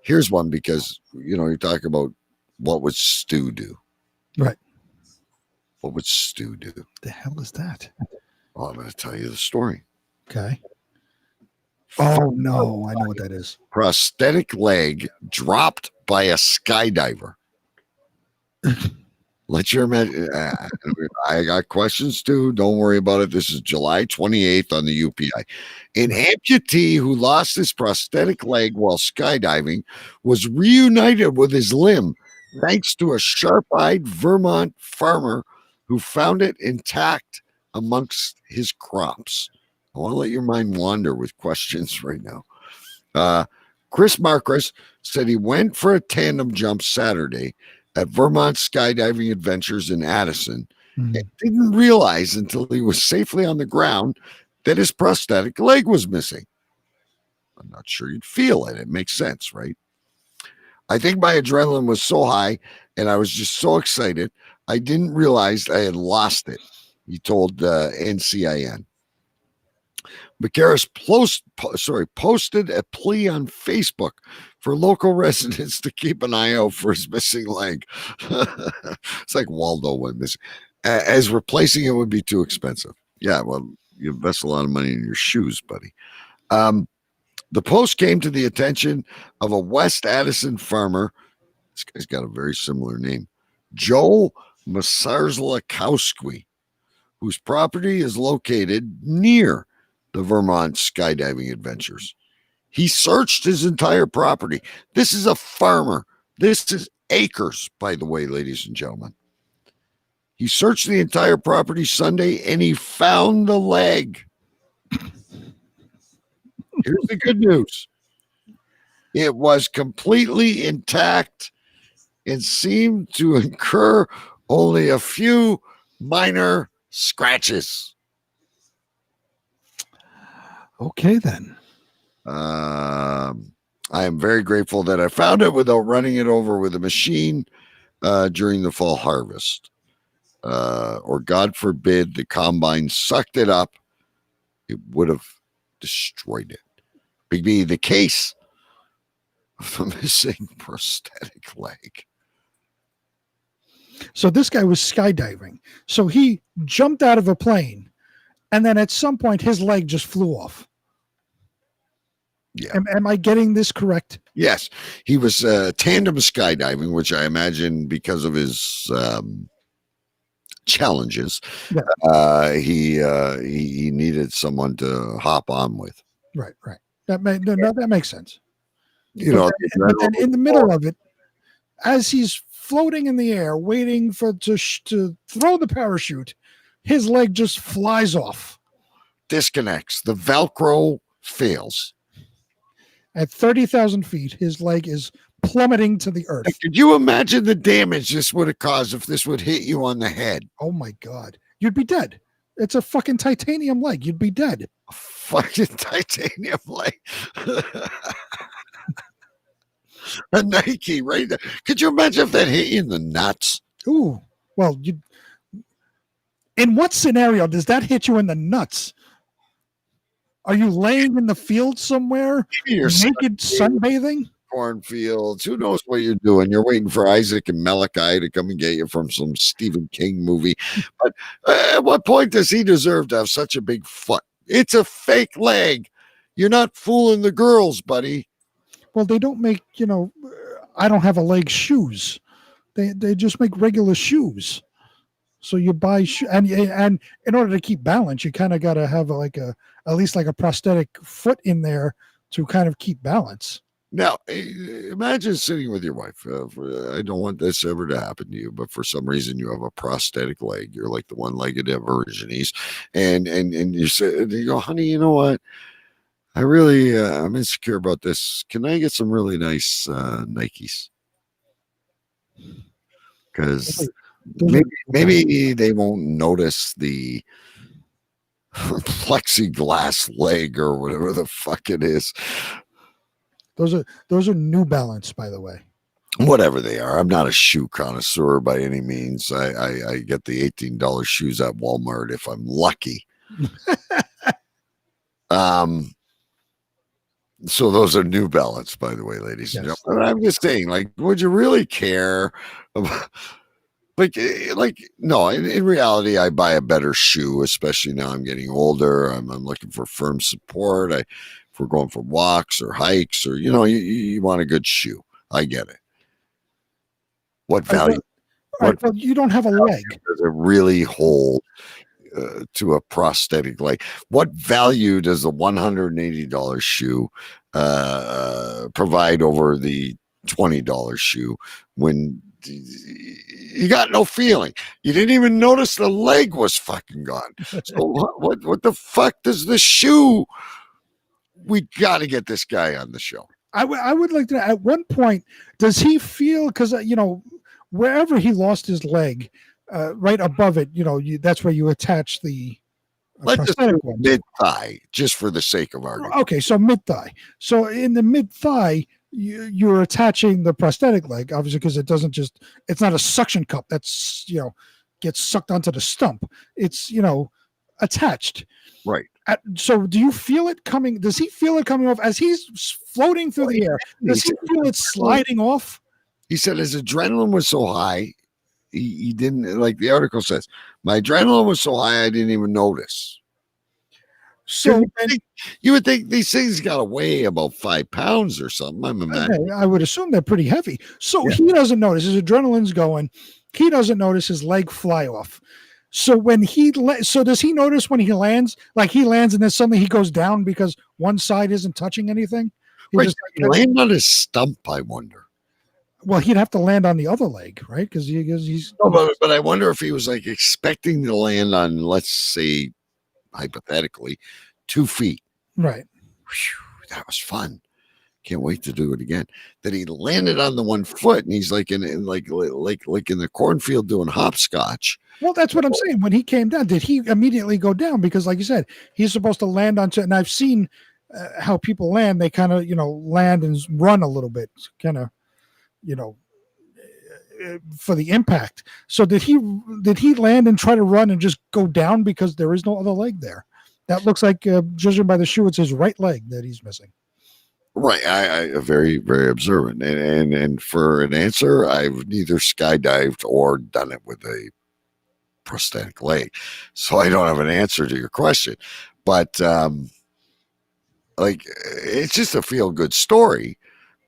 Here's one because, you're talking about what would Stu do? Right. What would Stu do? The hell is that? Well, I'm going to tell you the story. Okay. Oh no, I know what that is. Prosthetic leg dropped by a skydiver. Let your imagine. I got questions too. Don't worry about it. This is July 28th on the UPI. An amputee who lost his prosthetic leg while skydiving was reunited with his limb thanks to a sharp-eyed Vermont farmer who found it intact amongst his crops. I want to let your mind wander with questions right now. Chris Marcus said he went for a tandem jump Saturday at Vermont Skydiving Adventures in Addison and didn't realize until he was safely on the ground that his prosthetic leg was missing. I'm not sure you'd feel it. It makes sense, right? I think my adrenaline was so high and I was just so excited, I didn't realize I had lost it, he told NCIN. Macaris posted a plea on Facebook for local residents to keep an eye out for his missing leg. It's like Waldo went missing, as replacing it would be too expensive. Yeah, well, you invest a lot of money in your shoes, buddy. The post came to the attention of a West Addison farmer. This guy's got a very similar name, Joe Masarzlakowski, whose property is located near the Vermont Skydiving Adventures. He searched his entire property. This is a farmer. This is acres, by the way, ladies and gentlemen. He searched the entire property Sunday and he found the leg. Here's the good news. It was completely intact and seemed to incur only a few minor scratches. Okay, then. I am very grateful that I found it without running it over with a machine during the fall harvest. Or God forbid the combine sucked it up, it would have destroyed it. Big B, the case of the missing prosthetic leg. So this guy was skydiving. So he jumped out of a plane, and then at some point his leg just flew off. Yeah. Am I getting this correct? Yes. He was tandem skydiving, which I imagine because of his challenges, he needed someone to hop on with. Right. That makes sense. But then in the middle of it, as he's floating in the air, waiting to throw the parachute, his leg just flies off. Disconnects. The Velcro fails. At 30,000 feet, his leg is plummeting to the earth. Could you imagine the damage this would have caused if this would hit you on the head? Oh my God. You'd be dead. It's a fucking titanium leg. You'd be dead. A fucking titanium leg. A Nike right there. Could you imagine if that hit you in the nuts? Ooh. Well, in what scenario does that hit you in the nuts? Are you laying in the field somewhere, naked sunbathing? Cornfields. Who knows what you're doing? You're waiting for Isaac and Malachi to come and get you from some Stephen King movie. But at what point does he deserve to have such a big foot? It's a fake leg. You're not fooling the girls, buddy. Well, they don't make, I don't have a leg shoes. They just make regular shoes. So you buy and in order to keep balance, you kind of got to have at least a prosthetic foot in there to kind of keep balance. Now, imagine sitting with your wife. I don't want this ever to happen to you, but for some reason you have a prosthetic leg. You're like the one-legged Aborigines, and you go, honey, you know what? I really I'm insecure about this. Can I get some really nice Nikes? Because maybe they won't notice the plexiglass leg or whatever the fuck it is. Those are New Balance, by the way. Whatever they are. I'm not a shoe connoisseur by any means. I get the $18 shoes at Walmart if I'm lucky. So those are New Balance, by the way, ladies and gentlemen. I'm just saying, would you really care No, in reality, I buy a better shoe, especially now I'm getting older. I'm looking for firm support. If we're going for walks or hikes, or you want a good shoe. I get it. What value? Well, you don't have a leg. Does it really hold to a prosthetic leg? What value does the $180 shoe provide over the $20 shoe when you got no feeling? You didn't even notice the leg was fucking gone. So what the fuck does the shoe? We got to get this guy on the show. I would like to. At one point, does he feel, because wherever he lost his leg, right above it, that's where you attach the Let's just prosthetic ones. mid thigh, just for the sake of argument. Okay, so mid thigh. So in the mid thigh, you're attaching the prosthetic leg, obviously, because it's not a suction cup that's gets sucked onto the stump. It's attached. Right. So do you feel it coming? Does he feel it coming off as he's floating through the air? Does he feel it sliding off? He said his adrenaline was so high, he didn't, like the article says, my adrenaline was so high I didn't even notice. So you would think these things got to weigh about 5 pounds or something. I'm imagining. I would assume they're pretty heavy. So he doesn't notice his adrenaline's going. He doesn't notice his leg fly off. So when does he notice when he lands? Like he lands and then suddenly he goes down because one side isn't touching anything. He land on his stump, I wonder. Well, he'd have to land on the other leg, right? Because he's. No, but I wonder if he was like expecting to land on, let's say, hypothetically, 2 feet. Right. Whew, that was fun. Can't wait to do it again. That he landed on the 1 foot and he's like in the cornfield doing hopscotch. Well, that's what I'm saying. When he came down, did he immediately go down? Because, like you said, he's supposed to land onto. And I've seen how people land. They kind of, land and run a little bit, kind of, for the impact. So did he land and try to run and just go down because there is no other leg there? That looks like, judging by the shoe, it's his right leg that he's missing. Right. I very, very observant. And for an answer, I've neither skydived or done it with a prosthetic leg. So I don't have an answer to your question. But it's just a feel good story.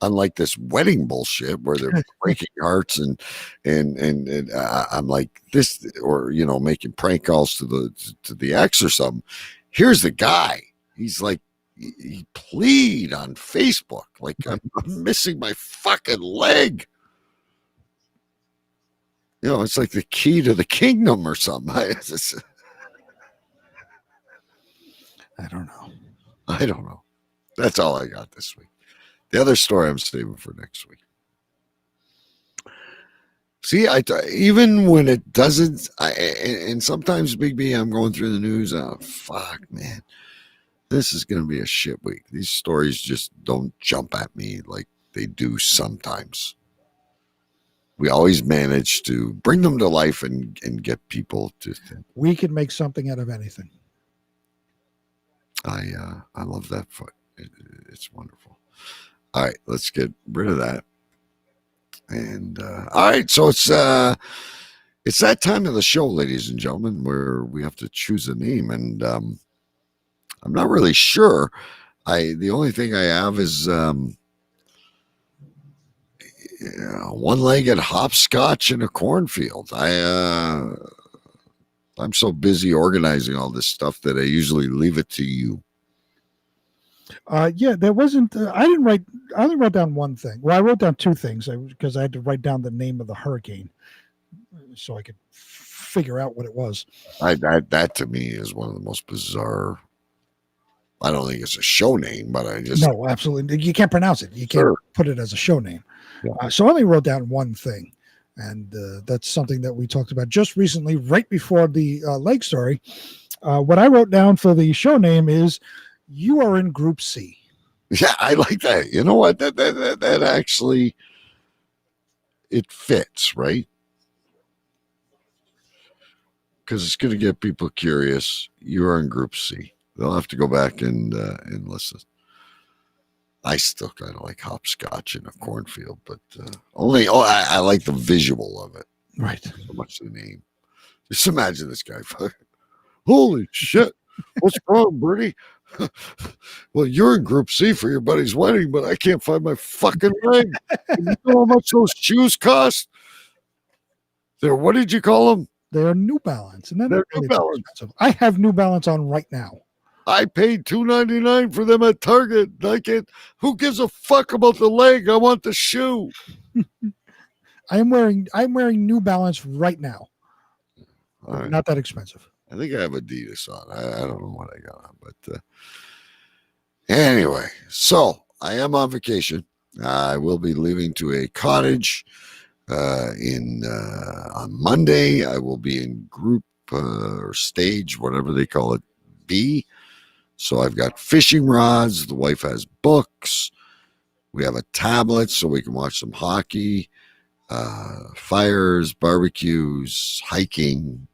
Unlike this wedding bullshit where they're breaking hearts and I'm like this, or making prank calls to the ex or something. Here's the guy. He's like, he plead on Facebook like I'm missing my fucking leg. It's like the key to the kingdom or something. I don't know. I don't know. That's all I got this week. The other story I'm saving for next week. See, even when it doesn't, and sometimes, Big B, I'm going through the news. Oh, fuck, man. This is going to be a shit week. These stories just don't jump at me like they do sometimes. We always manage to bring them to life and get people to think. We can make something out of anything. I love that foot. It's wonderful. All right, let's get rid of that. And all right, so it's that time of the show, ladies and gentlemen, where we have to choose a name, and I'm not really sure. The only thing I have is one-legged hopscotch in a cornfield. I'm so busy organizing all this stuff that I usually leave it to you. There wasn't. I only wrote down one thing. Well, I wrote down two things because I had to write down the name of the hurricane so I could figure out what it was. That to me is one of the most bizarre. I don't think it's a show name, but no, absolutely, you can't pronounce it. You can't put it as a show name. Yeah. So I only wrote down one thing, and that's something that we talked about just recently, right before the leg story. What I wrote down for the show name is "You Are in Group C." Yeah, I like that. You know what? That actually it fits, right? Because it's going to get people curious. You are in Group C. They'll have to go back and listen. I still kind of like hopscotch in a cornfield, but I like the visual of it. Right. So much the name. Just imagine this guy. Holy shit. What's wrong, Bertie? Well, you're in Group C for your buddy's wedding, but I can't find my fucking leg. You know how much those shoes cost? What did you call them? They're New Balance. And They're New Balance. Expensive. I have New Balance on right now. I paid $2.99 for them at Target. Who gives a fuck about the leg? I want the shoe. I'm wearing New Balance right now. Right. Not that expensive. I think I have Adidas on. I don't know what I got on, but anyway, so I am on vacation. I will be leaving to a cottage on Monday. I will be in group or stage, whatever they call it, B. So I've got fishing rods. The wife has books. We have a tablet so we can watch some hockey, fires, barbecues, hiking.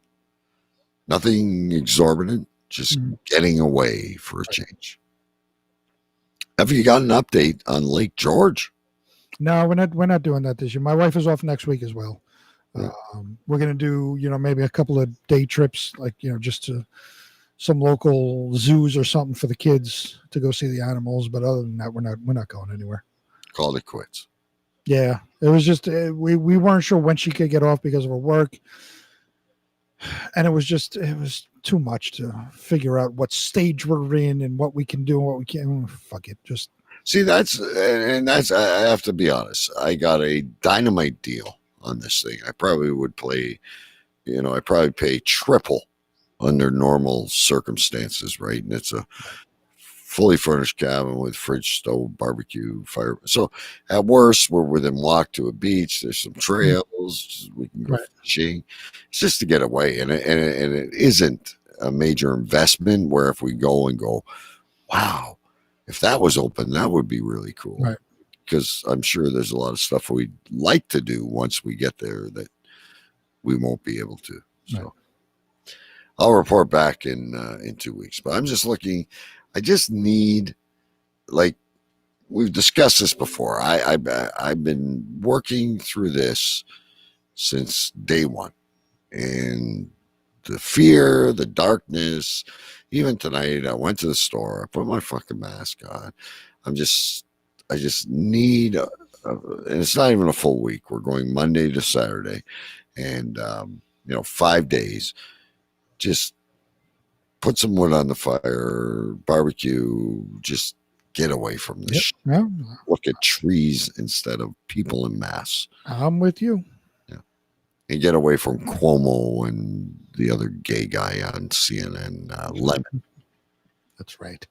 Nothing exorbitant, just getting away for a change. Have you got an update on Lake George? No, we're not doing that this year. My wife is off next week as well. Yeah. We're gonna do, maybe a couple of day trips, like just to some local zoos or something for the kids to go see the animals. But other than that, we're not going anywhere. Called it quits. Yeah, it was just we weren't sure when she could get off because of her work. And it was too much to figure out what stage we're in and what we can do and what we can't. Fuck it. Just see, that's I have to be honest. I got a dynamite deal on this thing. I probably would play, I probably pay triple under normal circumstances, right? And it's a fully furnished cabin with fridge, stove, barbecue, fire. So at worst, we're within walk to a beach. There's some trails. We can go fishing. It's just to get away. And it isn't a major investment where if we go, wow, if that was open, that would be really cool. Right. Because I'm sure there's a lot of stuff we'd like to do once we get there that we won't be able to. So right. I'll report back in 2 weeks. But I'm just looking. I just need, like, we've discussed this before. I've been working through this since day one, and the fear, the darkness. Even tonight, I went to the store. I put my fucking mask on. I just need, and it's not even a full week. We're going Monday to Saturday, and 5 days. Just put some wood on the fire, barbecue, just get away from this shit. Yeah. Look at trees instead of people in mass. I'm with you. Yeah. And get away from Cuomo and the other gay guy on CNN, Lemon. That's right.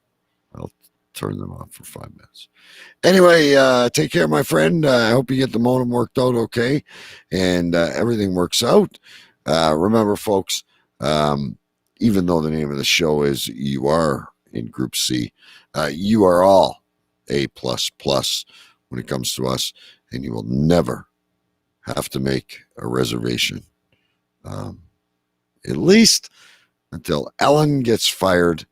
I'll turn them off for 5 minutes. Anyway, take care, my friend. I hope you get the modem worked out okay and everything works out. Remember, folks, even though the name of the show is You Are in Group C, you are all A++ when it comes to us, and you will never have to make a reservation, at least until Ellen gets fired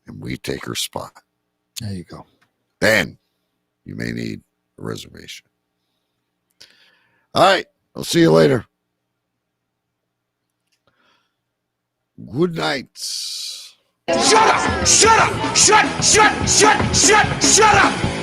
and we take her spot. There you go. Then you may need a reservation. All right. I'll see you later. Good night. Shut up! Shut up! Shut up! Shut up!